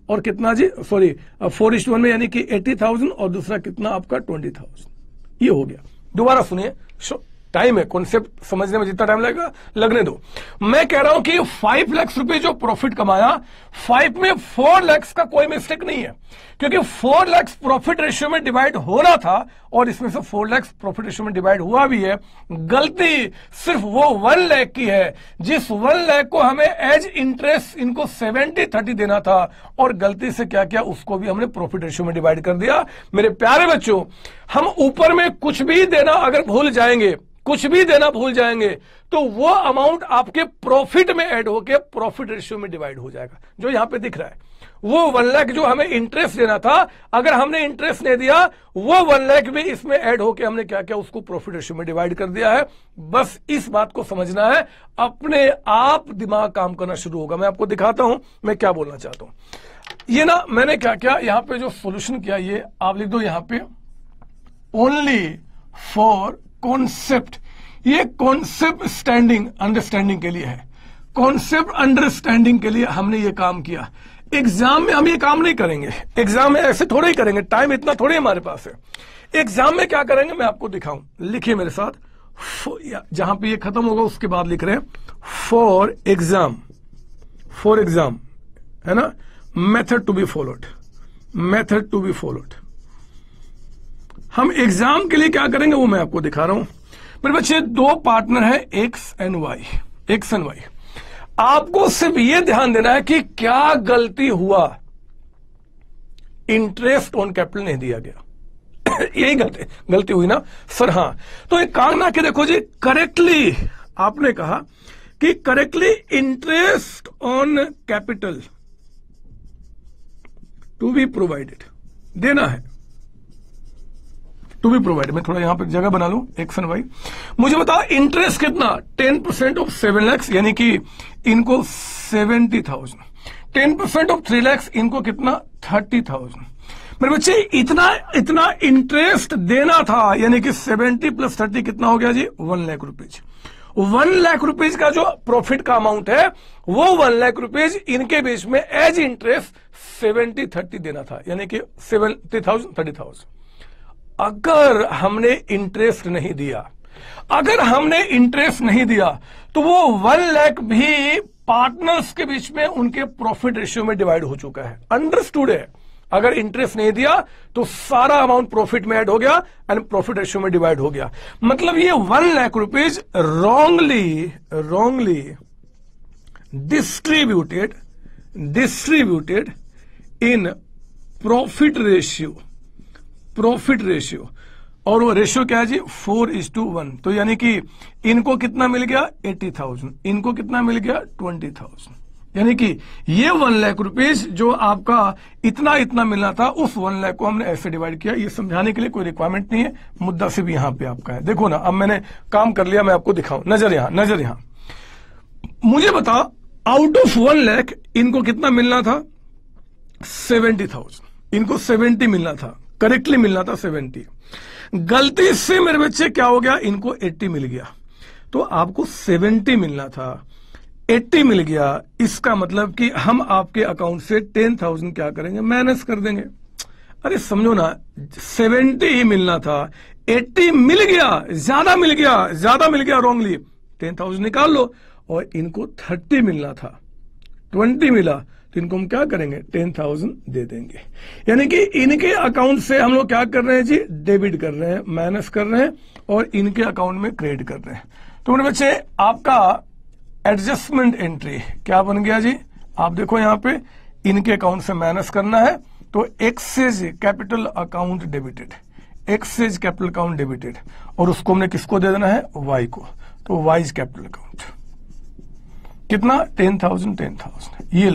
और कितना जी, सॉरी 4:1 में यानी कि 80,000 और दूसरा कितना आपका 20,000। ये हो गया। दोबारा सुनिए, टाइम है, कॉन्सेप्ट समझने में जितना टाइम लगेगा लगने दो। मैं कह रहा हूं कि 5 लाख रुपए जो प्रॉफिट कमाया, 5 में 4 लाख का कोई मिस्टेक नहीं है, क्योंकि 4 लाख प्रॉफिट रेशियो में डिवाइड होना था, और इसमें से 4 लाख प्रॉफिट रेशियो में डिवाइड हुआ भी है। गलती सिर्फ वो 1 लाख की है, जिस 1 लाख को हमें एज इंटरेस्ट इनको 70-30 देना था, और गलती से क्या किया, उसको भी हमने प्रॉफिट रेशियो में डिवाइड कर दिया। मेरे प्यारे बच्चों, हम ऊपर में कुछ भी देना अगर भूल जाएंगे, कुछ भी देना भूल जाएंगे, तो वो अमाउंट आपके प्रॉफिट में ऐड होके प्रॉफिट रेशियो में डिवाइड हो जाएगा। जो यहां पे दिख रहा है वो 1 लाख जो हमें इंटरेस्ट देना था, अगर हमने इंटरेस्ट नहीं दिया, वो 1 लाख भी इसमें ऐड होके हमने क्या किया, उसको प्रॉफिट रेशियो में डिवाइड कर दिया है। बस इस बात को समझना है, अपने आप दिमाग काम करना शुरू होगा। मैं आपको दिखाता हूं मैं क्या बोलना चाहता हूं। ये ना मैंने क्या किया, यहां पे जो सोल्यूशन किया, ये आप लिख दो यहां पे, ओनली फॉर कॉन्सेप्ट। ये कॉन्सेप्ट स्टैंडिंग अंडरस्टैंडिंग के लिए है, कॉन्सेप्ट अंडरस्टैंडिंग के लिए हमने ये काम किया। एग्जाम में हम ये काम नहीं करेंगे, एग्जाम में ऐसे थोड़े ही करेंगे, टाइम इतना थोड़े हमारे पास है। एग्जाम में क्या करेंगे मैं आपको दिखाऊं, लिखिए मेरे साथ, जहां पे ये खत्म होगा उसके बाद लिख रहे हैं फॉर एग्जाम, फॉर एग्जाम है ना, method to be followed, method to be followed. हम एग्जाम के लिए क्या करेंगे वो मैं आपको दिखा रहा हूं। मेरे बच्चे 2 पार्टनर है X and Y, X and Y. आपको सिर्फ ये ध्यान देना है कि क्या गलती हुआ, इंटरेस्ट ऑन कैपिटल नहीं दिया गया। यही गलती हुई ना सर? हाँ, तो एक काम ना कि देखो जी, करेक्टली आपने कहा कि correctly interest on capital to be provided, देना है, टू बी प्रोवाइडेड। मैं थोड़ा यहां पर जगह बना लूं, एक्स एंड वाई। मुझे बताओ इंटरेस्ट कितना, 10% ऑफ 7 लाख यानी कि इनको 70,000, 10% ऑफ 3 लाख इनको कितना 30,000। मेरे बच्चे इतना इंटरेस्ट देना था, यानी कि 70 + 30 कितना हो गया जी, 1 लाख रुपीज। 1 लाख रुपीज का जो प्रॉफिट का अमाउंट है, वो 1 लाख रुपीज इनके बीच में एज इंटरेस्ट 70-30 देना था, यानी कि 70,000 30,000। अगर हमने इंटरेस्ट नहीं दिया, अगर हमने इंटरेस्ट नहीं दिया, तो वो 1 लाख भी पार्टनर्स के बीच में उनके प्रॉफिट रेशियो में डिवाइड हो चुका है। अंडरस्टूड है, अगर इंटरेस्ट नहीं दिया तो सारा अमाउंट प्रॉफिट में ऐड हो गया एंड प्रॉफिट रेशियो में डिवाइड हो गया। मतलब ये 1 lakh rupees wrongly distributed in profit ratio. और वो रेशियो क्या है जी? 4:1। तो यानी कि इनको कितना मिल गया? 80,000। इनको कितना मिल गया? 20,000। यानी कि ये 1 लाख रुपीज जो आपका इतना मिलना था, उस 1 लाख को हमने ऐसे डिवाइड किया। ये समझाने के लिए कोई रिक्वायरमेंट नहीं है, मुद्दा सिर्फ यहां पे आपका है। देखो ना, अब मैंने काम कर लिया, मैं आपको दिखाऊं। नजर यहां मुझे बता, आउट ऑफ 1 लाख इनको कितना मिलना था? 70,000। इनको 70 मिलना था, करेक्टली मिलना था 70। गलती से मेरे बच्चे क्या हो गया? इनको 80 मिल गया। तो आपको 70 मिलना था, 80 मिल गया। इसका मतलब कि हम आपके अकाउंट से 10,000 क्या करेंगे? माइनस कर देंगे। अरे समझो ना, 70 ही मिलना था, 80 मिल गया, ज्यादा मिल गया रॉन्गली। 10,000 निकाल लो। और इनको 30 मिलना था, 20 मिला, तो इनको हम क्या करेंगे? 10,000 दे देंगे। यानी कि इनके अकाउंट से हम लोग क्या कर रहे हैं जी? डेबिट कर रहे हैं, माइनस कर रहे हैं, और इनके अकाउंट में क्रेडिट कर रहे हैं। तो मेरे बच्चे, आपका एडजस्टमेंट एंट्री क्या बन गया जी? आप देखो यहां पे, इनके अकाउंट से माइनस करना है, तो एक्सेज कैपिटल अकाउंट डेबिटेड, और उसको हमने किसको दे देना है? वाई को। तो वाइज कैपिटल अकाउंट कितना? 10,000। ये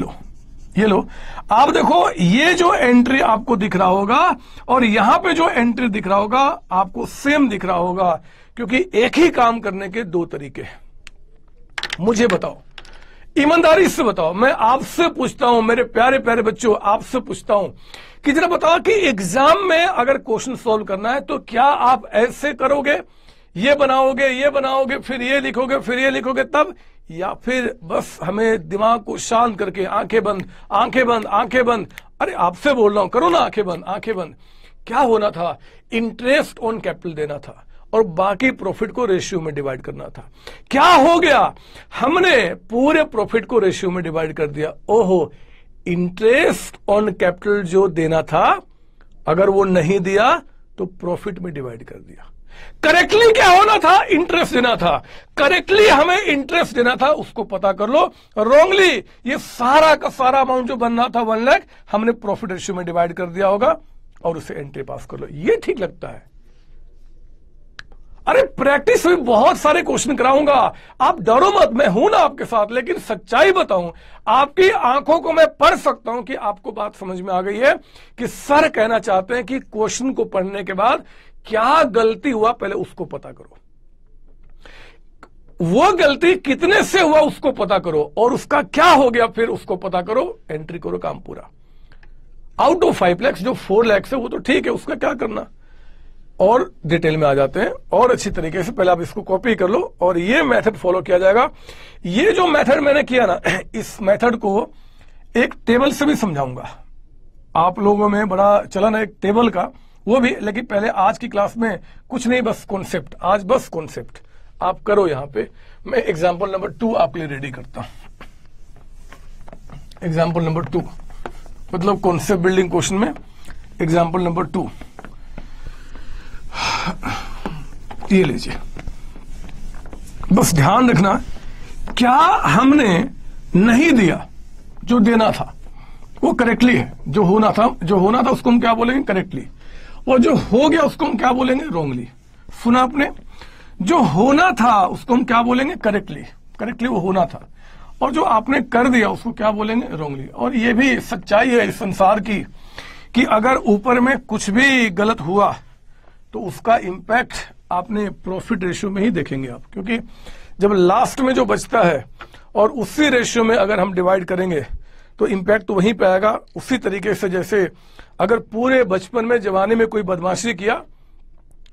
लो। आप देखो, ये जो एंट्री आपको दिख रहा होगा और यहां पे जो एंट्री दिख रहा होगा, आपको सेम दिख रहा होगा, क्योंकि एक ही काम करने के 2 तरीके हैं। मुझे बताओ, ईमानदारी से बताओ, मैं आपसे पूछता हूं, मेरे प्यारे प्यारे बच्चों, आपसे पूछता हूं कि जरा बताओ कि एग्जाम में अगर क्वेश्चन सॉल्व करना है तो क्या आप ऐसे करोगे? ये बनाओगे, फिर ये लिखोगे तब, या फिर बस हमें दिमाग को शांत करके आंखें बंद। अरे आपसे बोल रहा हूं, करो ना आंखें बंद। क्या होना था? इंटरेस्ट ऑन कैपिटल देना था और बाकी प्रॉफिट को रेशियो में डिवाइड करना था। क्या हो गया? हमने पूरे प्रॉफिट को रेशियो में डिवाइड कर दिया। ओहो, इंटरेस्ट ऑन कैपिटल जो देना था, अगर वो नहीं दिया तो प्रॉफिट में डिवाइड कर दिया। करेक्टली क्या होना था? इंटरेस्ट देना था। करेक्टली हमें इंटरेस्ट देना था, उसको पता कर लो। रॉन्गली ये सारा का सारा अमाउंट जो बनना था 1 लाख, हमने प्रॉफिट रेशियो में डिवाइड कर दिया होगा, और उसे एंट्री पास कर लो। ये ठीक लगता है? अरे प्रैक्टिस में बहुत सारे क्वेश्चन कराऊंगा, आप डरो मत, मैं हूं ना आपके साथ। लेकिन सच्चाई बताऊं, आपकी आंखों को मैं पढ़ सकता हूं कि आपको बात समझ में आ गई है कि सर कहना चाहते हैं कि क्वेश्चन को पढ़ने के बाद क्या गलती हुआ, पहले उसको पता करो। वो गलती कितने से हुआ उसको पता करो, और उसका क्या हो गया फिर उसको पता करो, एंट्री करो, काम पूरा। आउट ऑफ 5 लाख जो 4 लाख है वो तो ठीक है, उसका क्या करना। और डिटेल में आ जाते हैं और अच्छी तरीके से। पहले आप इसको कॉपी कर लो और ये मेथड फॉलो किया जाएगा। ये जो मेथड मैंने किया ना, इस मेथड को एक टेबल से भी समझाऊंगा। आप लोगों में बड़ा चलन है एक टेबल का, वो भी, लेकिन पहले आज की क्लास में कुछ नहीं, बस कॉन्सेप्ट। आज बस कॉन्सेप्ट आप करो। यहां पे मैं एग्जाम्पल नंबर 2 आपके लिए रेडी करता हूं। एग्जाम्पल नंबर 2 मतलब कॉन्सेप्ट बिल्डिंग क्वेश्चन में एग्जाम्पल नंबर 2 ये लीजिए। बस ध्यान रखना, क्या हमने नहीं दिया, जो देना था वो करेक्टली है। जो होना था उसको हम क्या बोलेंगे? करेक्टली। और जो हो गया उसको हम क्या बोलेंगे? रॉन्गली। सुना आपने? जो होना था उसको हम क्या बोलेंगे? करेक्टली वो होना था। और जो आपने कर दिया उसको क्या बोलेंगे? रॉन्गली। और ये भी सच्चाई है इस संसार की कि अगर ऊपर में कुछ भी गलत हुआ तो उसका इंपैक्ट आपने प्रॉफिट रेशियो में ही देखेंगे आप, क्योंकि जब लास्ट में जो बचता है और उसी रेशियो में अगर हम डिवाइड करेंगे तो इंपैक्ट तो वहीं पे आएगा। उसी तरीके से जैसे अगर पूरे बचपन में, जवानी में कोई बदमाशी किया,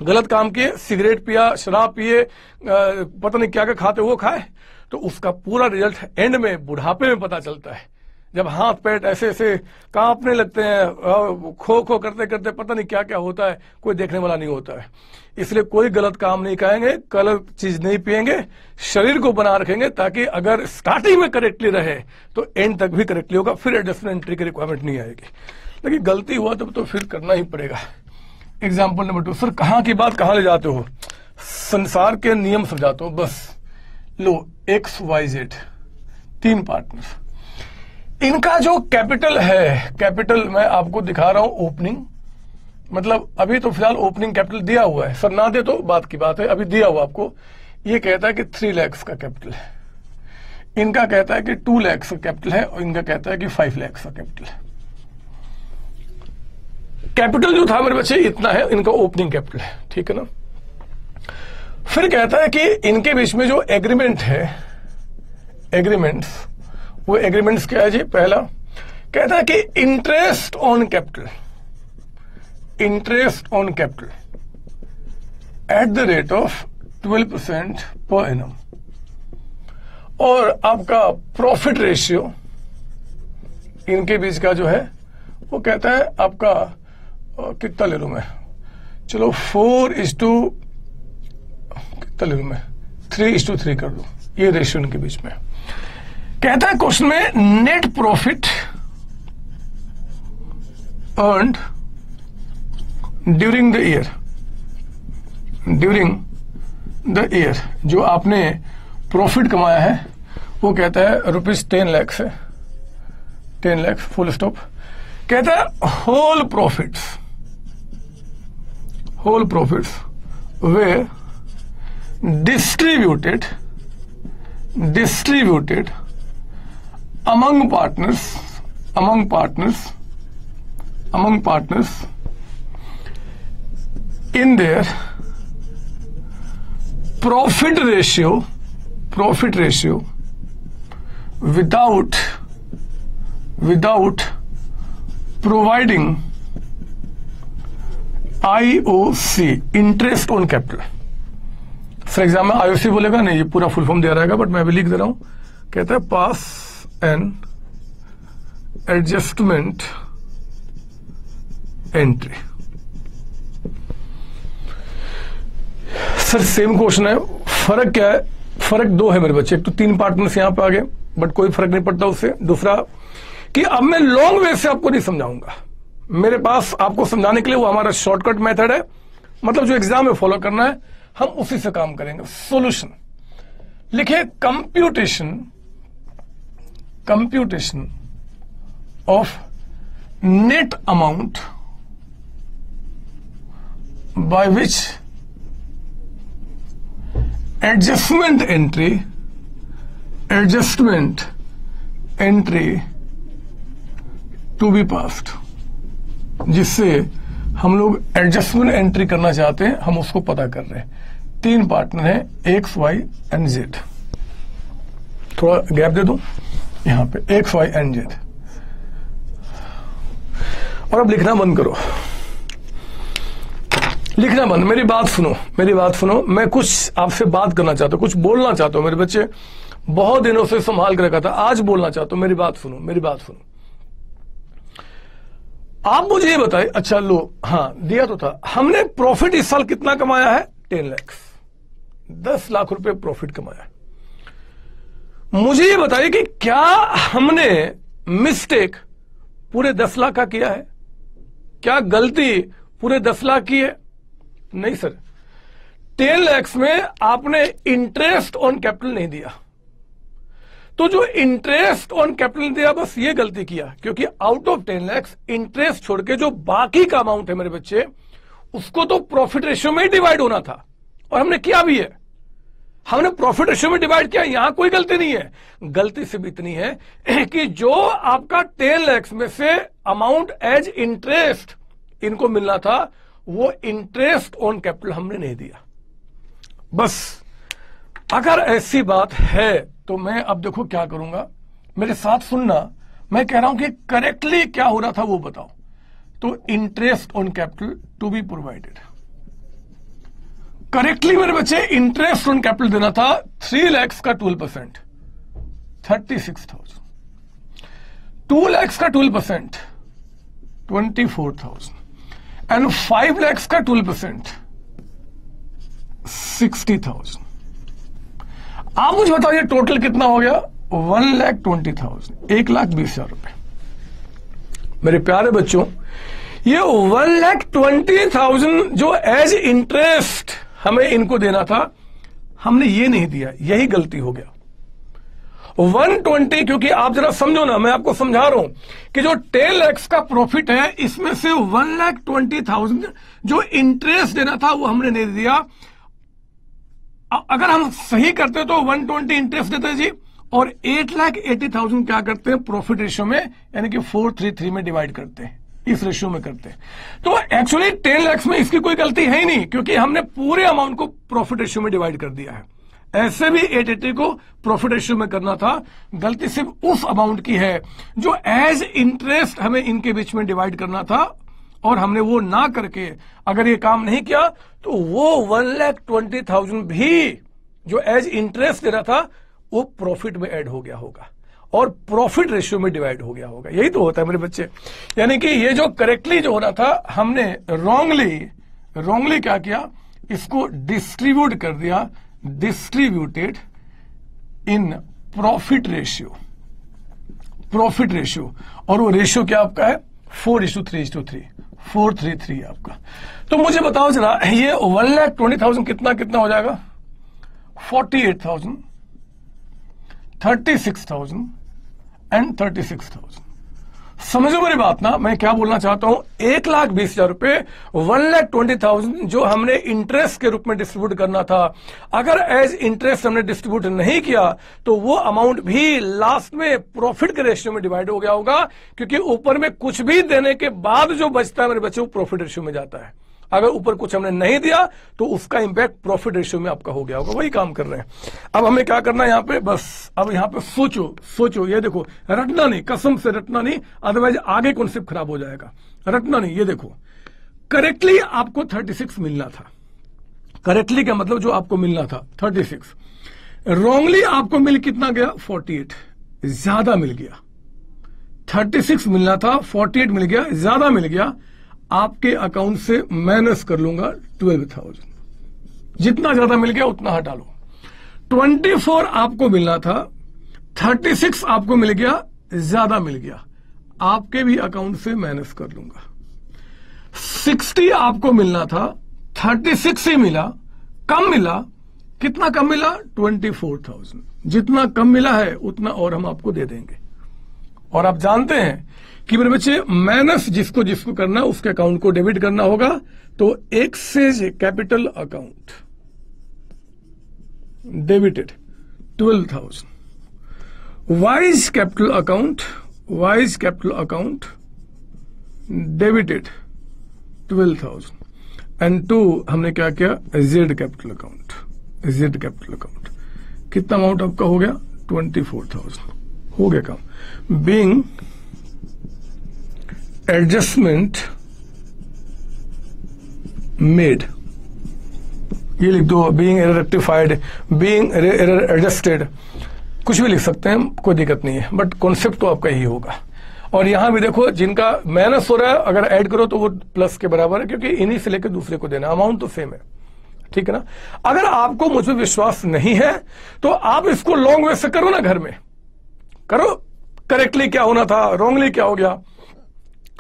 गलत काम किए, सिगरेट पिया, शराब पिए, पता नहीं क्या क्या खाते वो खाए, तो उसका पूरा रिजल्ट एंड में बुढ़ापे में पता चलता है, जब हाथ पैर ऐसे ऐसे कांपने लगते हैं, खो खो करते करते पता नहीं क्या क्या होता है, कोई देखने वाला नहीं होता है। इसलिए कोई गलत काम नहीं करेंगे, गलत चीज नहीं पिएंगे, शरीर को बना रखेंगे, ताकि अगर स्टार्टिंग में करेक्टली रहे तो एंड तक भी करेक्टली होगा, फिर एडजस्टमेंट एंट्री की रिक्वायरमेंट नहीं आएगी। देखिए गलती हुआ तब तो फिर करना ही पड़ेगा। एग्जाम्पल नंबर 2, सर कहाँ की बात कहाँ ले जाते हो, संसार के नियम समझाते हो बस। लो XYZ 3 पार्टनर, इनका जो कैपिटल है, कैपिटल मैं आपको दिखा रहा हूं ओपनिंग, मतलब अभी तो फिलहाल ओपनिंग कैपिटल दिया हुआ है, सर ना दे तो बात की बात है, अभी दिया हुआ आपको। ये कहता है कि 3 लाख का कैपिटल है, इनका कहता है कि 2 लाख का कैपिटल है, और इनका कहता है कि 5 लाख का कैपिटल है। कैपिटल जो था मेरे बच्चे इतना है, इनका ओपनिंग कैपिटल है, ठीक है ना। फिर कहता है कि इनके बीच में जो एग्रीमेंट है, एग्रीमेंट्स, वो एग्रीमेंट्स क्या है जी, पहला कहता है कि interest on capital, interest on capital at the rate of 12% per annum, और आपका प्रॉफिट रेशियो इनके बीच का जो है वो कहता है आपका कितना ले लूं मैं, चलो 4:, कितना ले लूं मैं, 3:3 कर दूं, ये रेशियो इनके बीच में। कहता है क्वेश्चन में net profit earned during the year, during the year, जो आपने प्रॉफिट कमाया है वो कहता है ₹10 लाख से 10 लाख फुल स्टॉप। कहता है whole profits were distributed among partners in their profit ratio without providing IOC, interest on capital। Sir exam में IOC बोलेगा नहीं, ये पूरा फुल फॉर्म दे रहेगा, बट मैं अभी लिख दे रहा हूं। कहता है pass an adjustment entry. Sir same question है, फर्क क्या है, फर्क 2 है मेरे बच्चे। एक तो 3 पार्टनर्स यहां पे आ गए, बट कोई फर्क नहीं पड़ता उससे। दूसरा कि अब मैं लॉन्ग वे से आपको नहीं समझाऊंगा, मेरे पास आपको समझाने के लिए वो हमारा शॉर्टकट मेथड है, मतलब जो एग्जाम में फॉलो करना है हम उसी से काम करेंगे। सॉल्यूशन लिखिए, computation of net amount by which adjustment entry to be passed, जिससे हम लोग एडजस्टमेंट एंट्री करना चाहते हैं, हम उसको पता कर रहे हैं। 3 पार्टनर हैं X, Y एंड Z। थोड़ा गैप दे दूं यहां पे, X, Y एंड Z। और अब लिखना बंद करो, लिखना बंद, मेरी बात सुनो। मैं कुछ आपसे बात करना चाहता हूं, कुछ बोलना चाहता हूं। मेरे बच्चे बहुत दिनों से संभाल कर रखा था, आज बोलना चाहता हूं। मेरी बात सुनो। आप मुझे ये बताइए, अच्छा लो, हाँ दिया तो था, हमने प्रॉफिट इस साल कितना कमाया है? 10 लाख, 10 लाख रुपए प्रॉफिट कमाया। मुझे ये बताइए कि क्या हमने मिस्टेक पूरे 10 लाख का किया है? क्या गलती पूरे 10 लाख की है? नहीं सर, 10 लाख में आपने इंटरेस्ट ऑन कैपिटल नहीं दिया, तो जो इंटरेस्ट ऑन कैपिटल दिया बस ये गलती किया, क्योंकि आउट ऑफ 10 लाख इंटरेस्ट छोड़ के जो बाकी का अमाउंट है मेरे बच्चे, उसको तो प्रॉफिट रेशियो में ही डिवाइड होना था, और हमने किया भी है। हमने प्रॉफिट रेशियो में डिवाइड किया, यहां कोई गलती नहीं है। गलती सिर्फ इतनी है कि जो आपका 10 लाख में से अमाउंट एज इंटरेस्ट इनको मिलना था, वो इंटरेस्ट ऑन कैपिटल हमने नहीं दिया। बस अगर ऐसी बात है तो मैं अब देखो क्या करूंगा, मेरे साथ सुनना। मैं कह रहा हूं कि करेक्टली क्या हो रहा था वो बताओ। तो interest on capital to be provided, correctly मेरे बच्चे इंटरेस्ट ऑन कैपिटल देना था 3 लाख का 12%, 36,000। 2 लाख का 12%, 24,000 एंड 5 लाख का 12%, 60,000। आप मुझे बताइए टोटल कितना हो गया? 1,20,000, 1,20,000 रुपए। मेरे प्यारे बच्चों, ये 1,20,000 जो एज इंटरेस्ट हमें इनको देना था, हमने ये नहीं दिया, यही गलती हो गया। 120, क्योंकि आप जरा समझो ना, मैं आपको समझा रहा हूं कि जो 10 lakhs का प्रॉफिट है, इसमें से 1,20,000 जो इंटरेस्ट देना था वो हमने नहीं दिया। अगर हम सही करते तो 120 इंटरेस्ट देते जी, और 8,80,000 क्या करते हैं प्रॉफिट रेशियो में, यानी कि 433 में डिवाइड करते हैं, इस रेशियो में करते हैं। तो एक्चुअली 10 lakhs में इसकी कोई गलती है ही नहीं, क्योंकि हमने पूरे अमाउंट को प्रॉफिट रेशियो में डिवाइड कर दिया है। ऐसे भी 880 को प्रॉफिट रेशियो में करना था, गलती सिर्फ उस अमाउंट की है जो एज इंटरेस्ट हमें इनके बीच में डिवाइड करना था, और हमने वो ना करके अगर ये काम नहीं किया तो वो 1,20,000 भी जो एज इंटरेस्ट दे रहा था वो प्रॉफिट में ऐड हो गया होगा और प्रॉफिट रेशियो में डिवाइड हो गया होगा। यही तो होता है मेरे बच्चे, यानी कि ये जो करेक्टली जो हो रहा था, हमने रॉन्गली क्या किया, इसको डिस्ट्रीब्यूट कर दिया, डिस्ट्रीब्यूटेड इन प्रॉफिट रेशियो, और वो रेशियो क्या आपका है 4:3:3, 433 आपका। तो मुझे बताओ जरा, ये 1,20,000 कितना हो जाएगा, 48,000, 36,000 एंड 36,000। समझो मेरी बात ना, मैं क्या बोलना चाहता हूं, 1,20,000 रुपए 1,20,000 जो हमने इंटरेस्ट के रूप में डिस्ट्रीब्यूट करना था, अगर एज इंटरेस्ट हमने डिस्ट्रीब्यूट नहीं किया तो वो अमाउंट भी लास्ट में प्रॉफिट के रेशियो में डिवाइड हो गया होगा, क्योंकि ऊपर में कुछ भी देने के बाद जो बचता है मेरे बच्चे वो प्रॉफिट रेशियो में जाता है। अगर ऊपर कुछ हमने नहीं दिया तो उसका इंपैक्ट प्रॉफिट रेशियो में आपका हो गया होगा। वही काम कर रहे हैं। अब हमें क्या करना है यहाँ पे, बस अब यहाँ पे सोचो, ये देखो, रटना नहीं, कसम से रटना नहीं, अदरवाइज आगे कॉन्सेप्ट खराब हो जाएगा। रटना नहीं, ये देखो, करेक्टली आपको 36 मिलना था, करेक्टली का मतलब जो आपको मिलना था 36, रॉन्गली आपको मिल कितना गया 48, ज्यादा मिल गया। 36 मिलना था, 48 मिल गया, ज्यादा मिल गया। आपके अकाउंट से माइनस कर लूंगा 12,000, जितना ज्यादा मिल गया उतना हटा लो। 24 आपको मिलना था, 36 आपको मिल गया, ज्यादा मिल गया, आपके भी अकाउंट से माइनस कर लूंगा। 60 आपको मिलना था, 36 ही मिला, कम मिला, कितना कम मिला 24,000, जितना कम मिला है उतना और हम आपको दे देंगे। और आप जानते हैं कि मेरे बच्चे, माइनस जिसको करना उसके अकाउंट को डेबिट करना होगा। तो X's capital account debited 12,000, Y's capital account debited 12,000, and to हमने क्या किया, जेड कैपिटल अकाउंट। कितना अमाउंट आपका हो गया 24,000, हो गया काम। बीइंग एडजस्टमेंट मेड, ये लिख दो, being error rectified, being error adjusted, कुछ भी लिख सकते हैं, कोई दिक्कत नहीं है, बट कॉन्सेप्ट तो आपका यही होगा। और यहां भी देखो, जिनका माइनस हो रहा है अगर ऐड करो तो वो प्लस के बराबर है, क्योंकि इन्हीं से लेकर दूसरे को देना, अमाउंट तो सेम है, ठीक है ना। अगर आपको मुझ पर विश्वास नहीं है तो आप इसको लॉन्ग वे से करो ना, घर में करो, करेक्टली क्या होना था, रॉन्गली क्या हो गया,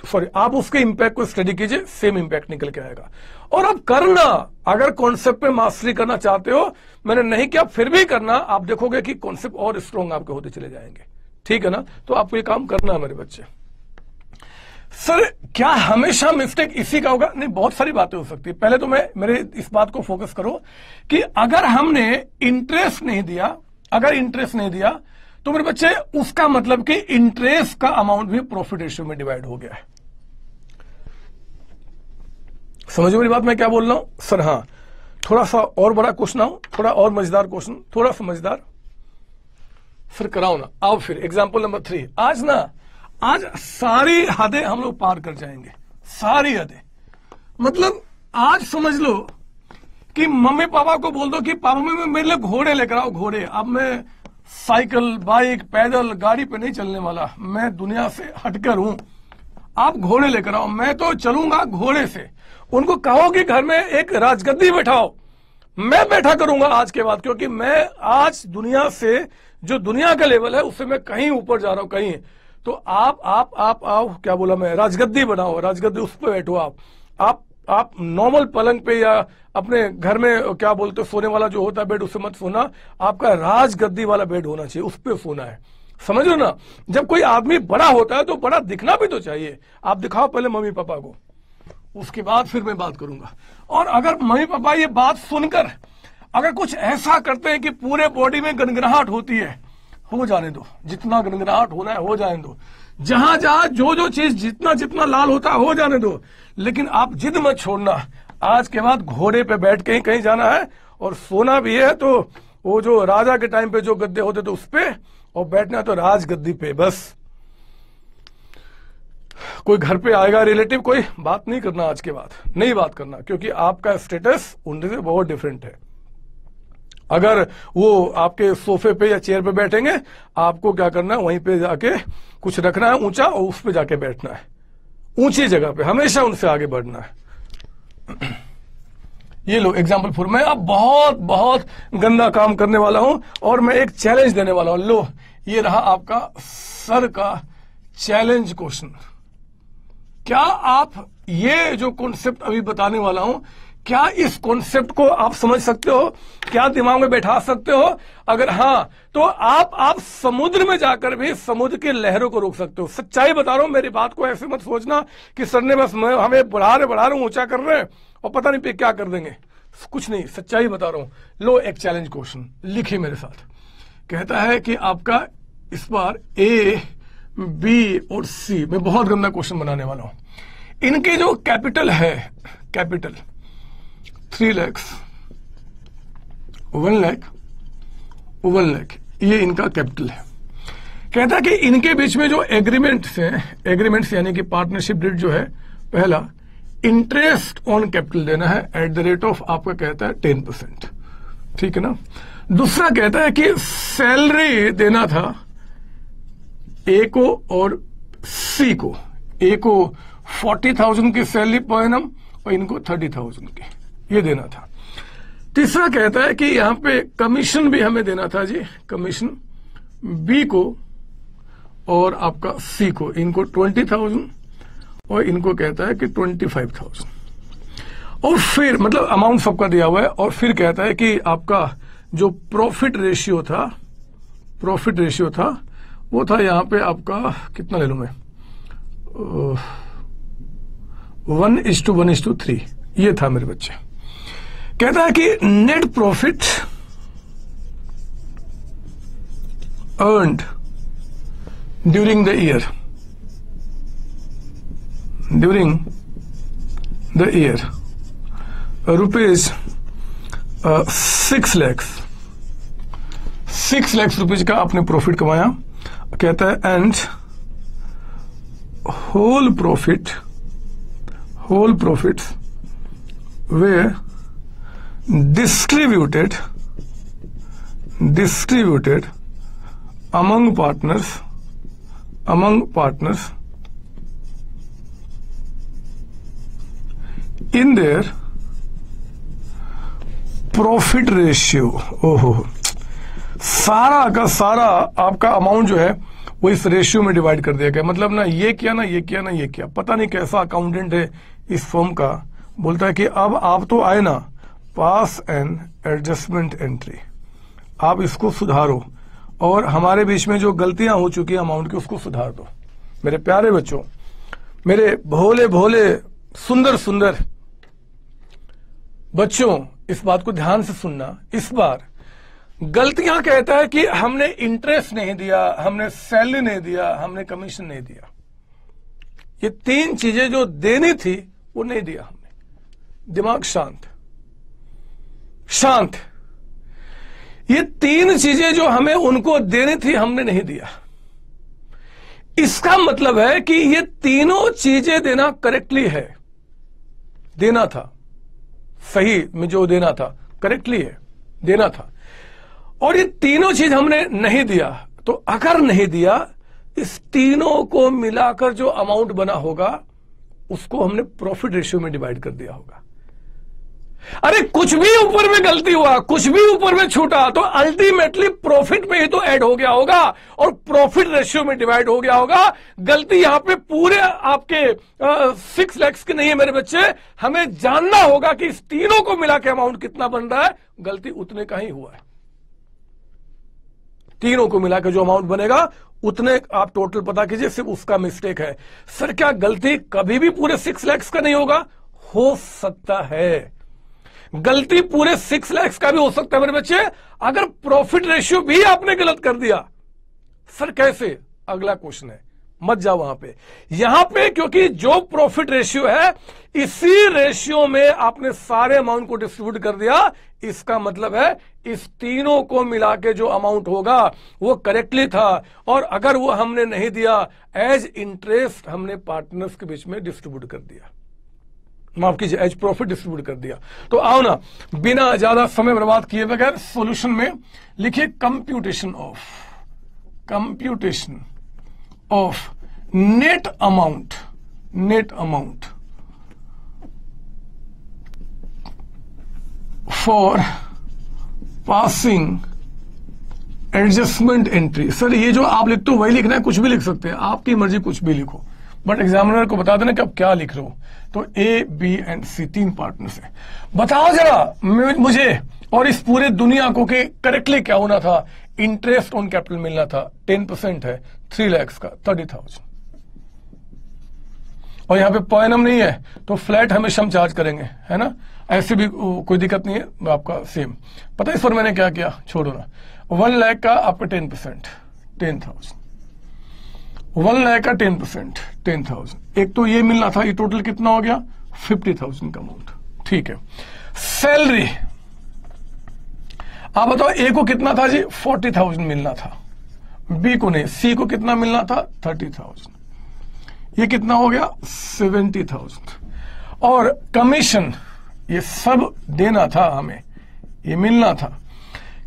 सॉरी, आप उसके इंपैक्ट को स्टडी कीजिए, सेम इंपैक्ट निकल के आएगा। और अब करना, अगर कॉन्सेप्ट पे मास्टरी करना चाहते हो, मैंने नहीं किया फिर भी करना, आप देखोगे कि कॉन्सेप्ट और स्ट्रॉन्ग आपके होते चले जाएंगे, ठीक है ना। तो आपको ये काम करना है मेरे बच्चे। सर क्या हमेशा मिस्टेक इसी का होगा? नहीं, बहुत सारी बातें हो सकती है। पहले तो मेरे इस बात को फोकस करो कि अगर हमने इंटरेस्ट नहीं दिया तो मेरे बच्चे उसका मतलब कि इंटरेस्ट का अमाउंट भी प्रॉफिट रेशियो में डिवाइड हो गया है। समझो मेरी बात, मैं क्या बोल रहा हूं? सर हाँ, थोड़ा सा और बड़ा क्वेश्चन आओ, थोड़ा और मजेदार क्वेश्चन, थोड़ा समझदार, फिर कराओ ना। आओ फिर एग्जाम्पल नंबर 3। आज सारी हदें हम लोग पार कर जाएंगे, सारी हदें। मतलब आज समझ लो कि मम्मी पापा को बोल दो कि पापा मम्मी मेरे लिए घोड़े लेकर आओ, घोड़े। अब मैं साइकिल, बाइक, पैदल, गाड़ी पे नहीं चलने वाला, मैं दुनिया से हटकर हूं, आप घोड़े लेकर आओ, मैं तो चलूंगा घोड़े से। उनको कहो कि घर में एक राजगद्दी बैठाओ, मैं बैठा करूंगा आज के बाद, क्योंकि मैं आज दुनिया से, जो दुनिया का लेवल है उससे मैं कहीं ऊपर जा रहा हूं, कहीं। तो आप क्या बोला मैं, राजगद्दी बनाओ, राजगद्दी उस पर बैठो आप नॉर्मल पलंग पे या अपने घर में क्या बोलते सोने वाला जो होता है बेड, उससे मत सोना, आपका राजगद्दी वाला बेड होना चाहिए, उस पे सोना है। समझ लो ना, जब कोई आदमी बड़ा होता है तो बड़ा दिखना भी तो चाहिए। आप दिखाओ पहले मम्मी पापा को, उसके बाद फिर मैं बात करूंगा। और अगर मम्मी पापा ये बात सुनकर अगर कुछ ऐसा करते हैं कि पूरे बॉडी में गनगनाहट होती है, हो जाने दो, जितना गनगनाहट होना है हो जाने दो, जहां जहां जो चीज जितना जितना लाल होता है हो जाने दो, लेकिन आप जिद मत छोड़ना। आज के बाद घोड़े पे बैठ के ही कहीं जाना है, और सोना भी है तो वो जो राजा के टाइम पे जो गद्दे होते थे उस पे, और बैठना है तो राजगद्दी पे बस। कोई घर पे आएगा रिलेटिव, कोई बात नहीं करना, आज के बाद नहीं बात करना, क्योंकि आपका स्टेटस उनसे बहुत डिफरेंट है। अगर वो आपके सोफे पे या चेयर पे बैठेंगे, आपको क्या करना है, वहीं पे जाके कुछ रखना है ऊंचा, और उस पे जाके बैठना है, ऊंची जगह पे, हमेशा उनसे आगे बढ़ना है। ये लो एग्जाम्पल फॉर, मैं अब बहुत बहुत गंदा काम करने वाला हूं और मैं एक चैलेंज देने वाला हूं। लो ये रहा आपका सर का चैलेंज क्वेश्चन। क्या आप ये जो कॉन्सेप्ट अभी बताने वाला हूं, क्या इस कॉन्सेप्ट को आप समझ सकते हो? क्या दिमाग में बैठा सकते हो? अगर हाँ, तो आप समुद्र में जाकर भी समुद्र की लहरों को रोक सकते हो। सच्चाई बता रहा हूं, मेरी बात को ऐसे मत सोचना कि सर ने बस हमें बढ़ा रहे ऊंचा कर रहे हैं और पता नहीं पे क्या कर देंगे, कुछ नहीं, सच्चाई बता रहा हूं। लो एक चैलेंज क्वेश्चन लिखिए मेरे साथ। कहता है कि आपका इस बार ए, बी और सी, मैं बहुत गंदा क्वेश्चन बनाने वाला हूं। इनके जो कैपिटल है, कैपिटल 3 लाख, 1 लाख, 1 लाख, ये इनका कैपिटल है। कहता है कि इनके बीच में जो एग्रीमेंट्स हैं, एग्रीमेंट्स यानी कि पार्टनरशिप डीड जो है, पहला इंटरेस्ट ऑन कैपिटल देना है एट द रेट ऑफ, आपका कहता है 10%, ठीक है ना। दूसरा कहता है कि सैलरी देना था ए को और सी को, ए को 40,000 की सैलरी पर एनम और इनको 30,000 की, ये देना था। तीसरा कहता है कि यहां पे कमीशन भी हमें देना था जी, कमीशन बी को और आपका सी को, इनको 20,000 और इनको कहता है कि 25,000, और फिर मतलब अमाउंट सबका दिया हुआ है। और फिर कहता है कि आपका जो प्रॉफिट रेशियो था, प्रॉफिट रेशियो था वो था यहां पे आपका, कितना ले लूं मैं, 1:1:3, ये था मेरे बच्चे। कहता है कि net profit earned during the year, during the year rupees 6 lakh, 6 lakh rupees का आपने प्रॉफिट कमाया। कहता है and whole profits were distributed among partners in their profit ratio. ओहो, सारा का सारा आपका अमाउंट जो है वो इस रेशियो में डिवाइड कर दिया गया। मतलब ना ये किया ना ये किया ना ये किया, पता नहीं कैसा अकाउंटेंट है इस फर्म का। बोलता है कि अब आप तो आए ना, पास एन एडजस्टमेंट एंट्री, आप इसको सुधारो और हमारे बीच में जो गलतियां हो चुकी है अमाउंट की उसको सुधार दो। मेरे प्यारे बच्चों, मेरे भोले भोले सुंदर सुंदर बच्चों, इस बात को ध्यान से सुनना। इस बार गलतियां कहता है कि हमने इंटरेस्ट नहीं दिया, हमने सैलरी नहीं दिया, हमने कमीशन नहीं दिया। ये 3 चीजें जो देनी थी वो नहीं दिया हमने। दिमाग शांत शांत, ये 3 चीजें जो हमें उनको देनी थी हमने नहीं दिया। इसका मतलब है कि ये तीनों चीजें देना करेक्टली है, देना था सही में, जो देना था करेक्टली है, देना था। और ये तीनों चीज हमने नहीं दिया, तो अगर नहीं दिया, इस तीनों को मिलाकर जो अमाउंट बना होगा उसको हमने प्रॉफिट रेशियो में डिवाइड कर दिया होगा। अरे कुछ भी ऊपर में गलती हुआ, कुछ भी ऊपर में छूटा, तो अल्टीमेटली प्रॉफिट में ही तो ऐड हो गया होगा और प्रॉफिट रेशियो में डिवाइड हो गया होगा। गलती यहां पे पूरे आपके 6 लाख की नहीं है मेरे बच्चे। हमें जानना होगा कि इस तीनों को मिला के अमाउंट कितना बन रहा है। गलती उतने का ही हुआ है, तीनों को मिला के जो अमाउंट बनेगा उतने आप टोटल पता कीजिए, सिर्फ उसका मिस्टेक है। सर क्या गलती कभी भी पूरे 6 लाख का नहीं होगा? हो सकता है, गलती पूरे 6 लाख का भी हो सकता है मेरे बच्चे, अगर प्रॉफिट रेशियो भी आपने गलत कर दिया। सर कैसे? अगला क्वेश्चन है, मत जाओ वहां पे। यहां पे क्योंकि जो प्रॉफिट रेशियो है, इसी रेशियो में आपने सारे अमाउंट को डिस्ट्रीब्यूट कर दिया। इसका मतलब है इस तीनों को मिला के जो अमाउंट होगा वो करेक्टली था, और अगर वो हमने नहीं दिया, एज इंटरेस्ट हमने पार्टनर्स के बीच में डिस्ट्रीब्यूट कर दिया, माफ कीजिए एज प्रॉफिट डिस्ट्रीब्यूट कर दिया। तो आओ ना, बिना ज्यादा समय बर्बाद किए बगैर सॉल्यूशन में लिखिए computation of net amount for passing adjustment entry. Sir ये जो आप लिखते हो वही लिखना है, कुछ भी लिख सकते हैं, आपकी मर्जी कुछ भी लिखो, बट एग्जामिनर को बता देना कि आप क्या लिख रहे हो। तो ए, बी एंड सी 3 पार्टनर्स हैं। बताओ जरा मुझे और इस पूरे दुनिया को कि करेक्टली क्या होना था। इंटरेस्ट ऑन कैपिटल मिलना था, 10% है 3 लाख का 30,000, और यहां पे पॉइनम नहीं है तो फ्लैट हमेशा हम चार्ज करेंगे, है ना, ऐसे भी कोई दिक्कत नहीं है आपका सेम। पता है इस पर मैंने क्या किया, छोड़ो ना। 1 लाख का आपका 10%, 10,000, 1 लाख का 10%, 10,000। एक तो ये मिलना था, ये टोटल कितना हो गया 50,000 का अमाउंट, ठीक है। सैलरी आप बताओ, ए को कितना था जी 40,000 मिलना था, बी को नहीं, सी को कितना मिलना था 30,000, ये कितना हो गया 70,000। और कमीशन ये सब देना था हमें, ये मिलना था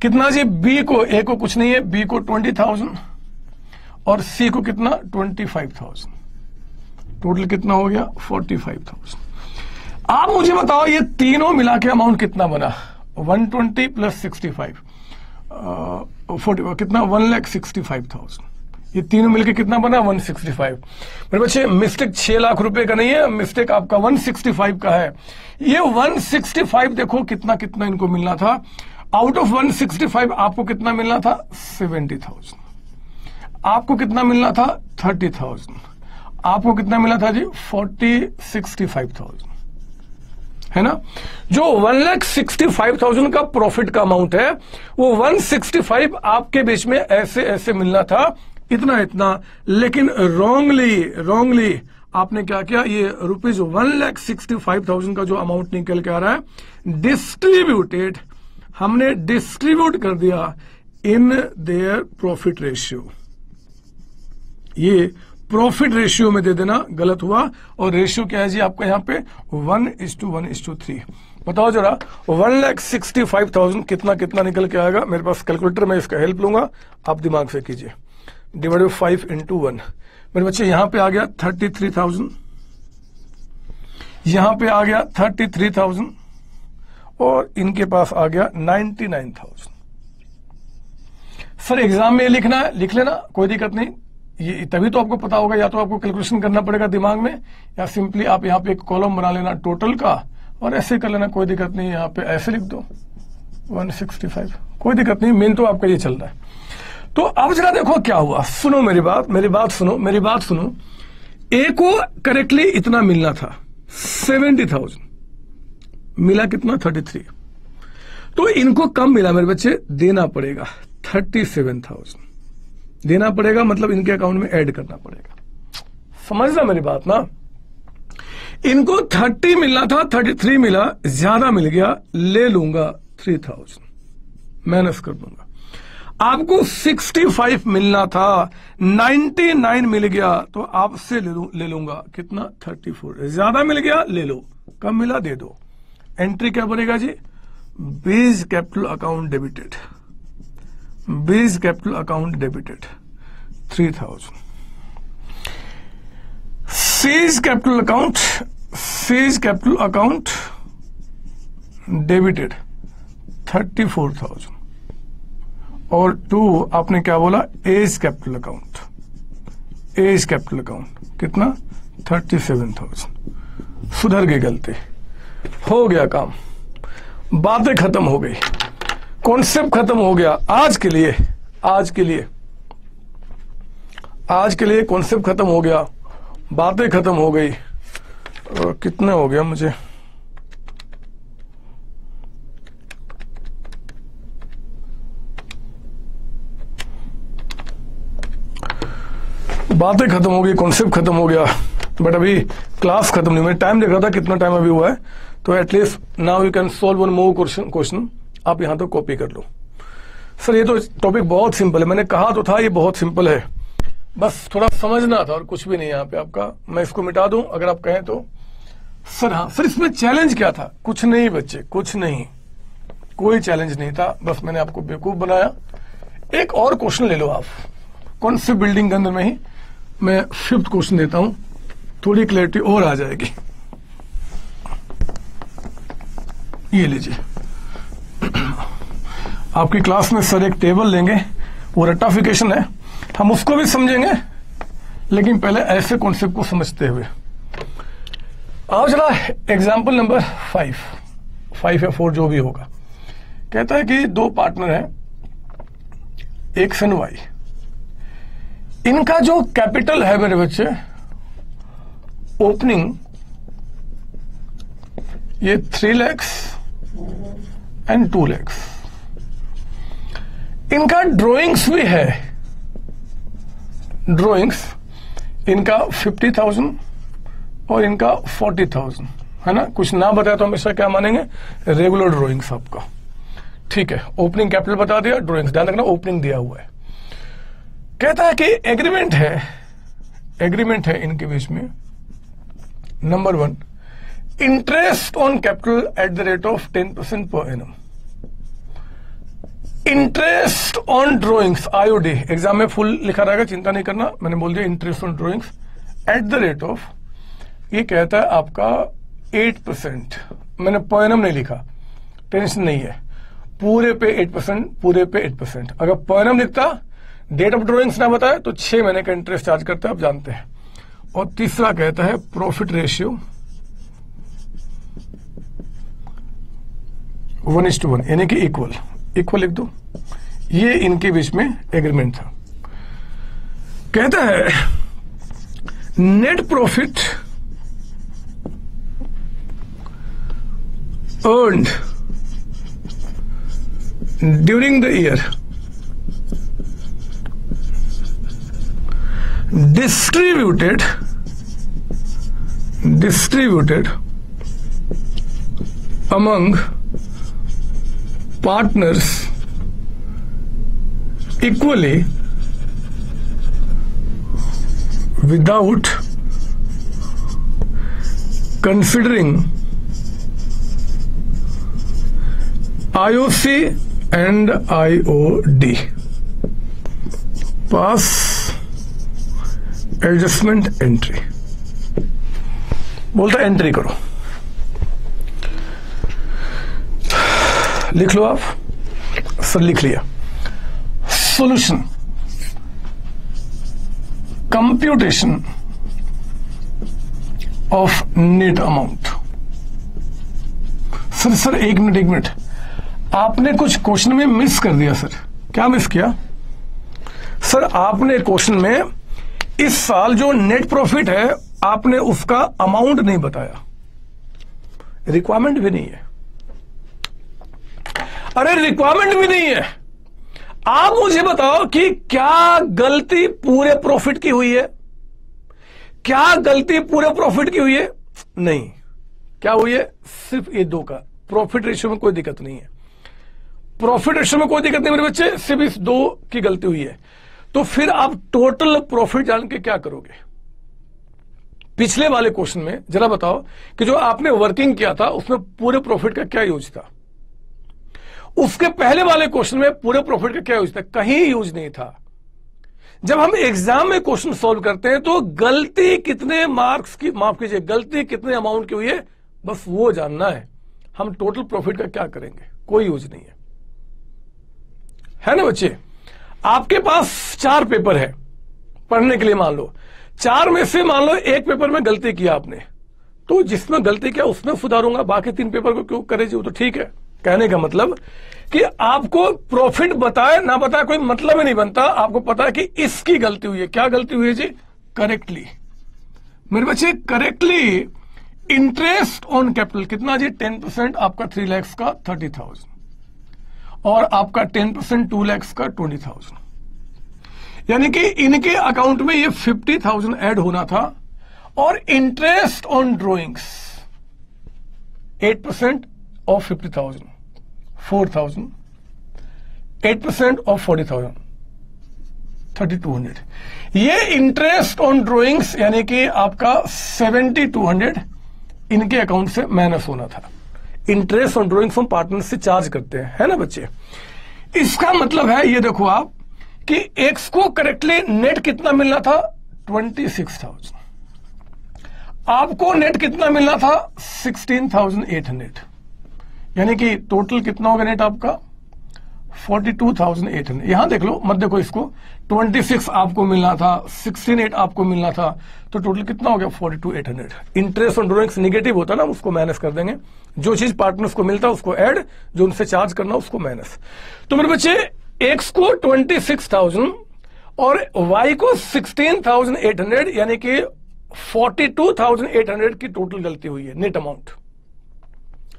कितना जी, बी को, ए को कुछ नहीं है, बी को 20,000 और सी को कितना 25,000, टोटल कितना हो गया 45,000। आप मुझे बताओ ये तीनों मिला के अमाउंट कितना बना, 120 प्लस 65 40 कितना 1,65,000। ये तीनों मिलके कितना बना 165। मेरे बच्चे मिस्टेक 6 लाख रुपए का नहीं है, मिस्टेक आपका 165 का है। ये 165 देखो कितना कितना इनको मिलना था। आउट ऑफ 165 आपको कितना मिलना था 70,000, आपको कितना मिलना था 30,000, आपको कितना मिला था जी 65,000, है ना। जो 1,65,000 का प्रॉफिट का अमाउंट है वो 165 आपके बीच में ऐसे ऐसे मिलना था, इतना इतना, लेकिन रॉन्गली आपने क्या किया, ये रुपीज 1,65,000 का जो अमाउंट निकल के आ रहा है डिस्ट्रीब्यूटेड, हमने डिस्ट्रीब्यूट कर दिया इन देयर प्रॉफिट रेशियो। ये प्रॉफिट रेशियो में दे देना गलत हुआ, और रेशियो क्या है जी आपका यहाँ पे 1:1:3। बताओ जरा 1,65,000 कितना कितना निकल के आएगा। मेरे पास कैलकुलेटर में इसका हेल्प लूंगा, आप दिमाग से कीजिए। Divide by 5 × 1। मेरे बच्चे यहां पे आ गया 33,000, यहां पे आ गया 33,000, और इनके पास आ गया 99,000। सर एग्जाम में ये लिखना है, लिख लेना, कोई दिक्कत नहीं। ये तभी तो आपको पता होगा, या तो आपको कैलकुलेशन करना पड़ेगा दिमाग में, या सिंपली आप यहाँ पे एक कॉलम बना लेना टोटल का और ऐसे कर लेना, कोई दिक्कत नहीं। यहाँ पे ऐसे लिख दो 165, कोई दिक्कत नहीं, मेन तो आपका ये चल रहा है। तो अब जरा देखो क्या हुआ, सुनो मेरी बात सुनो। ए को करेक्टली इतना मिलना था 70,000, मिला कितना 33, तो इनको कम मिला मेरे बच्चे, देना पड़ेगा 37,000 देना पड़ेगा, मतलब इनके अकाउंट में ऐड करना पड़ेगा। समझना मेरी बात ना, इनको 30 मिलना था 33 मिला, ज्यादा मिल गया, ले लूंगा 3,000 माइनस कर दूंगा। आपको 65 मिलना था, 99 मिल गया, तो आपसे ले लूंगा कितना 34, ज्यादा मिल गया ले लो, कम मिला दे दो। एंट्री क्या बनेगा जी, B's capital account debited, B's capital account debited 3,000। C's capital account debited 34,000 और 2 आपने क्या बोला, A's capital account, A's capital account कितना 37,000। सुधर गई गलती, हो गया काम, बातें खत्म हो गई, कॉन्सेप्ट खत्म हो गया आज के लिए, आज के लिए, आज के लिए कॉन्सेप्ट खत्म हो गया, बातें खत्म हो गई। कितने हो गया मुझे, बातें खत्म हो गई, कॉन्सेप्ट खत्म हो गया, बट अभी क्लास खत्म नहीं, मैं टाइम देख रहा था कितना टाइम अभी हुआ है, तो at least now you can solve one more question. आप यहां तो कॉपी कर लो। सर ये तो टॉपिक बहुत सिंपल है, मैंने कहा तो था ये बहुत सिंपल है, बस थोड़ा समझना था और कुछ भी नहीं यहाँ पे आपका। मैं इसको मिटा दूं अगर आप कहें तो। सर हाँ सर, इसमें चैलेंज क्या था? कुछ नहीं बच्चे, कुछ नहीं, कोई चैलेंज नहीं था, बस मैंने आपको बेवकूफ बनाया। एक और क्वेश्चन ले लो आप, कॉन्सेप्ट बिल्डिंग के अंदर में ही मैं 5th क्वेश्चन देता हूं, थोड़ी क्लैरिटी और आ जाएगी। ये लीजिए, आपकी क्लास में सर एक टेबल लेंगे, वो रट्टाफिकेशन है, हम उसको भी समझेंगे, लेकिन पहले ऐसे कॉन्सेप्ट को समझते हुए। आओ जरा एग्जाम्पल नंबर 5 या 4 जो भी होगा। कहता है कि 2 पार्टनर हैं, एक्स एंड वाई, इनका जो कैपिटल है मेरे बच्चे, ओपनिंग ये 3 लाख एंड 2 लाख, इनका ड्रॉइंग्स भी है, ड्रॉइंग्स इनका 50,000 और इनका 40,000 है ना। कुछ ना बताया तो हमेशा क्या मानेंगे, रेगुलर ड्रॉइंग्स आपका, ठीक है। ओपनिंग कैपिटल बता दिया, ड्रॉइंग्स ध्यान रखना ओपनिंग दिया हुआ है। कहता है कि एग्रीमेंट है, एग्रीमेंट है इनके बीच में, number 1 interest on capital at the rate of 10% per annum. Interest on drawings IOD, exam में फुल लिखा रहेगा, चिंता नहीं करना, मैंने बोल दिया interest on drawings at the rate of, ये कहता है आपका 8%, मैंने पर एनम नहीं लिखा, टेंशन नहीं है, पूरे पे 8%, पूरे पे 8%। अगर पर एनम लिखता, डेट ऑफ ड्रॉइंग्स ना बताया तो 6 महीने का इंटरेस्ट चार्ज करता है, आप जानते हैं। और तीसरा कहता है प्रॉफिट रेशियो 1:1, यानी कि इक्वल, इक्वल लिख दो। ये इनके बीच में एग्रीमेंट था। कहता है net profit earned during the year distributed among partners equally without considering IOC and IOD. Pass adjustment entry, बोलता एंट्री करो, लिख लो आप। सर लिख लिया। Solution, computation of net amount. Sir एक मिनट, आपने कुछ क्वेश्चन में मिस कर दिया। सर क्या मिस किया? सर आपने क्वेश्चन में इस साल जो नेट प्रॉफिट है आपने उसका अमाउंट नहीं बताया, रिक्वायरमेंट भी नहीं है। अरे रिक्वायरमेंट भी नहीं है, आप मुझे बताओ कि क्या गलती पूरे प्रॉफिट की हुई है? क्या गलती पूरे प्रॉफिट की हुई है? नहीं। क्या हुई है? सिर्फ ये 2 का। प्रॉफिट रेशियो में कोई दिक्कत नहीं है, प्रॉफिट रेशियो में कोई दिक्कत नहीं मेरे बच्चे, सिर्फ इस 2 की गलती हुई है। तो फिर आप टोटल प्रॉफिट जान के क्या करोगे? पिछले वाले क्वेश्चन में जरा बताओ कि जो आपने वर्किंग किया था उसमें पूरे प्रॉफिट का क्या यूज था? उसके पहले वाले क्वेश्चन में पूरे प्रॉफिट का क्या यूज था? कहीं यूज नहीं था। जब हम एग्जाम में क्वेश्चन सॉल्व करते हैं तो गलती कितने मार्क्स की, माफ कीजिए, गलती कितने अमाउंट की हुई है, बस वो जानना है। हम टोटल प्रॉफिट का क्या करेंगे? कोई यूज नहीं है ना बच्चे? आपके पास 4 पेपर है पढ़ने के लिए, मान लो 4 में से मान लो एक पेपर में गलती किया आपने, तो जिसमें गलती किया उसमें सुधारूंगा, बाकी 3 पेपर को क्यों करे जी? वो तो ठीक है। कहने का मतलब कि आपको प्रॉफिट बताए ना बताए कोई मतलब ही नहीं बनता, आपको पता है कि इसकी गलती हुई है। क्या गलती हुई है जी? करेक्टली मेरे बच्चे, करेक्टली इंटरेस्ट ऑन कैपिटल कितना जी? 10% आपका 3 लाख का 30,000 और आपका 10% 2 लाख का 20,000, यानी कि इनके अकाउंट में ये 50,000 ऐड होना था। और interest on drawings 8% of 50,000 4,000, 8% of 40,000 3,200। ये इंटरेस्ट ऑन ड्रॉइंग्स यानी कि आपका 7,200 इनके अकाउंट से माइनस होना था। इंटरेस्ट ऑन ड्रॉइंग्स हम पार्टनर से चार्ज करते हैं, है ना बच्चे? इसका मतलब है ये देखो आप कि एक्स को करेक्टली नेट कितना मिलना था? 26,000। आपको नेट कितना मिलना था? 16,800, यानी कि टोटल कितना होगा नेट आपका? 42,800। यहां देख लो, मत देखो इसको, 26 आपको मिलना था, 16,800 आपको मिलना था, तो टोटल कितना हो गया? 42,800। इंटरेस्ट ऑन ड्रॉइंग्स निगेटिव होता ना, उसको माइनस कर देंगे। जो चीज पार्टनर्स को मिलता है उसको ऐड, जो उनसे चार्ज करना उसको माइनस। तो मेरे बच्चे एक्स को 26,000 और वाई को 16,800, यानी कि 42,800 की टोटल गलती हुई है, नेट अमाउंट।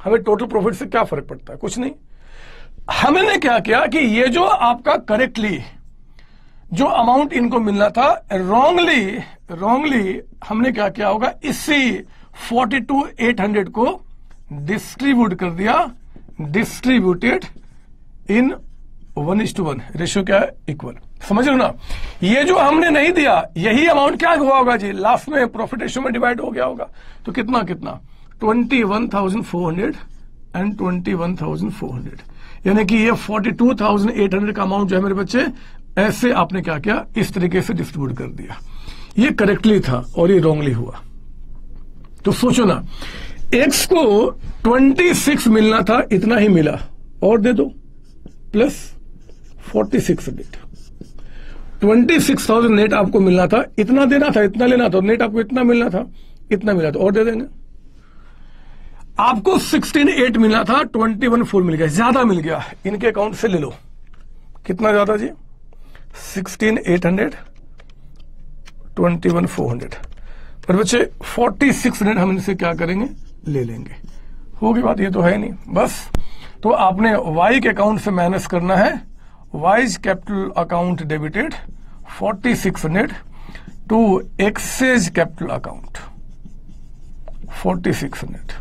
हमें टोटल प्रॉफिट से क्या फर्क पड़ता है? कुछ नहीं। हमने क्या किया कि ये जो आपका करेक्टली जो अमाउंट इनको मिलना था, रॉन्गली हमने क्या किया होगा? इसी 42,800 को डिस्ट्रीब्यूट कर दिया, डिस्ट्रीब्यूटेड इन 1:1, रेशियो क्या है? इक्वल। समझ लो ना? ये जो हमने नहीं दिया, यही अमाउंट क्या हुआ होगा जी? लास्ट में प्रॉफिट रेशियो में डिवाइड हो गया होगा। तो कितना 21,400 एंड 21,400, यानी कि ये 42,800 का अमाउंट जो है मेरे बच्चे, ऐसे आपने क्या किया? इस तरीके से डिस्ट्रीब्यूट कर दिया। ये करेक्टली था और ये रॉन्गली हुआ। तो सोचो ना, एक्स को 26 मिलना था, इतना ही मिला, और दे दो, प्लस 4600। 26,000 नेट आपको मिलना था, इतना देना था, इतना लेना था, और नेट आपको इतना मिलना था, इतना मिला था, और दे देंगे। आपको 16,800 मिला था, 21,400 मिल गया, ज्यादा मिल गया, इनके अकाउंट से ले लो। कितना ज्यादा जी? 16,800, 21,400। पर बच्चे 4600 हम इनसे क्या करेंगे? ले लेंगे। होगी बात? ये तो है नहीं बस। तो आपने वाई के अकाउंट से माइनस करना है, Y's capital account debited 4600 to X's capital account 4600,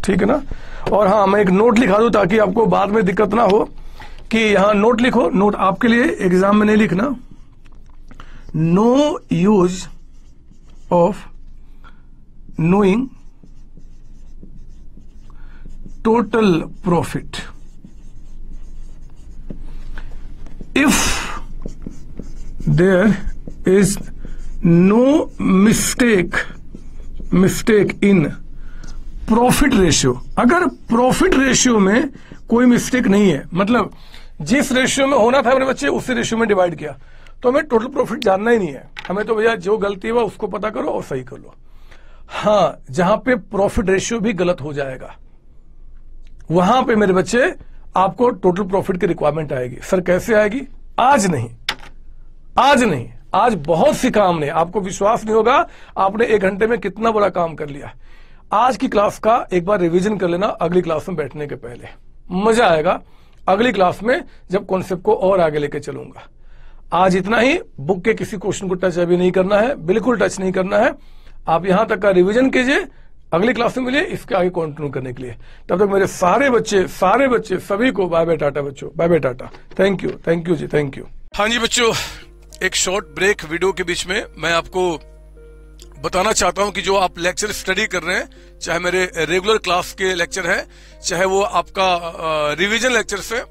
ठीक है ना? और हाँ, मैं एक नोट लिखा दूं ताकि आपको बाद में दिक्कत ना हो कि यहां नोट लिखो। नोट आपके लिए एग्जाम में नहीं लिखना। No use of knowing total profit if there is no mistake in profit ratio. अगर प्रॉफिट रेशियो में कोई मिस्टेक नहीं है, मतलब जिस रेशियो में होना था मेरे बच्चे उसी रेशियो में डिवाइड किया, तो हमें टोटल प्रॉफिट जानना ही नहीं है। हमें तो भैया जो गलती हुआ उसको पता करो और सही कर लो। हाँ, जहां पे प्रॉफिट रेशियो भी गलत हो जाएगा वहां पे मेरे बच्चे आपको टोटल प्रॉफिट की रिक्वायरमेंट आएगी। सर कैसे आएगी? आज नहीं, आज बहुत सी काम ने, आपको विश्वास नहीं होगा आपने 1 घंटे में कितना बड़ा काम कर लिया। आज की क्लास का एक बार रिवीजन कर लेना, अगली क्लास में बैठने के पहले मजा आएगा। अगली क्लास में जब कॉन्सेप्ट को और आगे लेके चलूंगा। आज इतना ही। बुक के किसी क्वेश्चन को टच अभी नहीं करना है, बिल्कुल टच नहीं करना है। आप यहां तक का रिवीजन कीजिए, अगली क्लास में मिलिए इसके आगे कंटिन्यू करने के लिए। तब तक मेरे सारे बच्चे सभी को बाय बाय टाटा बच्चों, bye bye tata. Thank you ji, thank you. हाँ जी बच्चों, एक शॉर्ट ब्रेक वीडियो के बीच में मैं आपको बताना चाहता हूं कि जो आप लेक्चर स्टडी कर रहे हैं, चाहे मेरे रेगुलर क्लास के लेक्चर है, चाहे वो आपका रिवीजन लेक्चर्स है,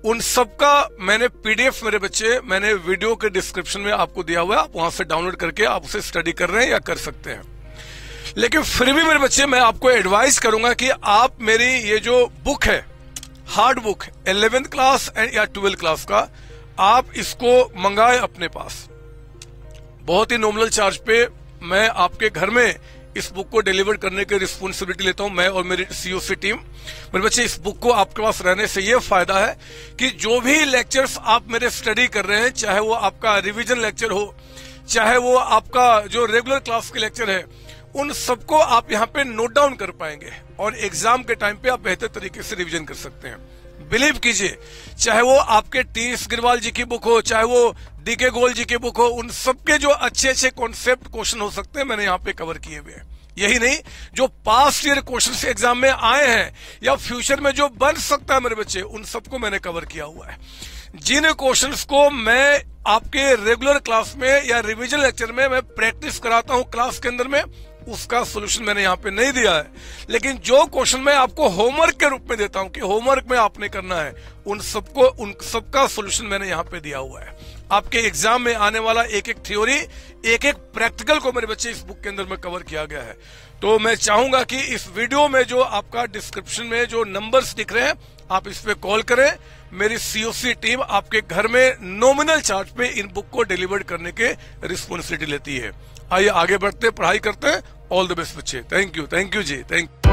उन सबका मैंने पीडीएफ मेरे बच्चे मैंने वीडियो के डिस्क्रिप्शन में आपको दिया हुआ है। आप वहां से डाउनलोड करके आप उसे स्टडी कर रहे हैं या कर सकते हैं। लेकिन फिर भी मेरे बच्चे मैं आपको एडवाइस करूंगा कि आप मेरी ये जो बुक है, हार्ड बुक 11th क्लास या 12th क्लास का, आप इसको मंगाए अपने पास। बहुत ही नॉमिनल चार्ज पे मैं आपके घर में इस बुक को डिलीवर करने की रिस्पॉन्सिबिलिटी लेता हूं, मैं और मेरी सीओसी टीम। मेरे बच्चे, इस बुक को आपके पास रहने से ये फायदा है कि जो भी लेक्चर्स आप मेरे स्टडी कर रहे हैं, चाहे वो आपका रिवीजन लेक्चर हो, चाहे वो आपका जो रेगुलर क्लास के लेक्चर है, उन सबको आप यहाँ पे नोट डाउन कर पाएंगे और एग्जाम के टाइम पे आप बेहतर तरीके से रिवीजन कर सकते हैं। बिलीव कीजिए, चाहे वो आपके टी.एस. गिरवाल जी की बुक हो, चाहे वो डी.के. गोयल जी की बुक हो, उन सबके जो अच्छे अच्छे कॉन्सेप्ट क्वेश्चन हो सकते हैं मैंने यहाँ पे कवर किए हुए हैं। यही नहीं, जो पास्ट ईयर क्वेश्चन एग्जाम में आए हैं या फ्यूचर में जो बन सकता है मेरे बच्चे, उन सबको मैंने कवर किया हुआ है। जिन क्वेश्चंस को मैं आपके रेगुलर क्लास में या रिवीजन लेक्चर में मैं प्रैक्टिस कराता हूं क्लास के अंदर में, उसका सोल्यूशन मैंने यहाँ पे नहीं दिया है। लेकिन जो क्वेश्चन मैं आपको होमवर्क के रूप में देता हूं कि होमवर्क में आपने करना है, उन सबका सोल्यूशन मैंने यहाँ पे दिया हुआ है। आपके एग्जाम में आने वाला एक एक थ्योरी, एक एक प्रैक्टिकल को मेरे बच्चे इस बुक के अंदर में कवर किया गया है। तो मैं चाहूंगा कि इस वीडियो में जो आपका डिस्क्रिप्शन में जो नंबर्स दिख रहे हैं, आप इस पे कॉल करें। मेरी सीओसी टीम आपके घर में नॉमिनल चार्ज पे इन बुक को डिलीवर करने के रिस्पॉन्सिबिलिटी लेती है। आइए आगे बढ़ते, पढ़ाई करते हैं। ऑल द बेस्ट बच्चे। Thank you ji, thank you.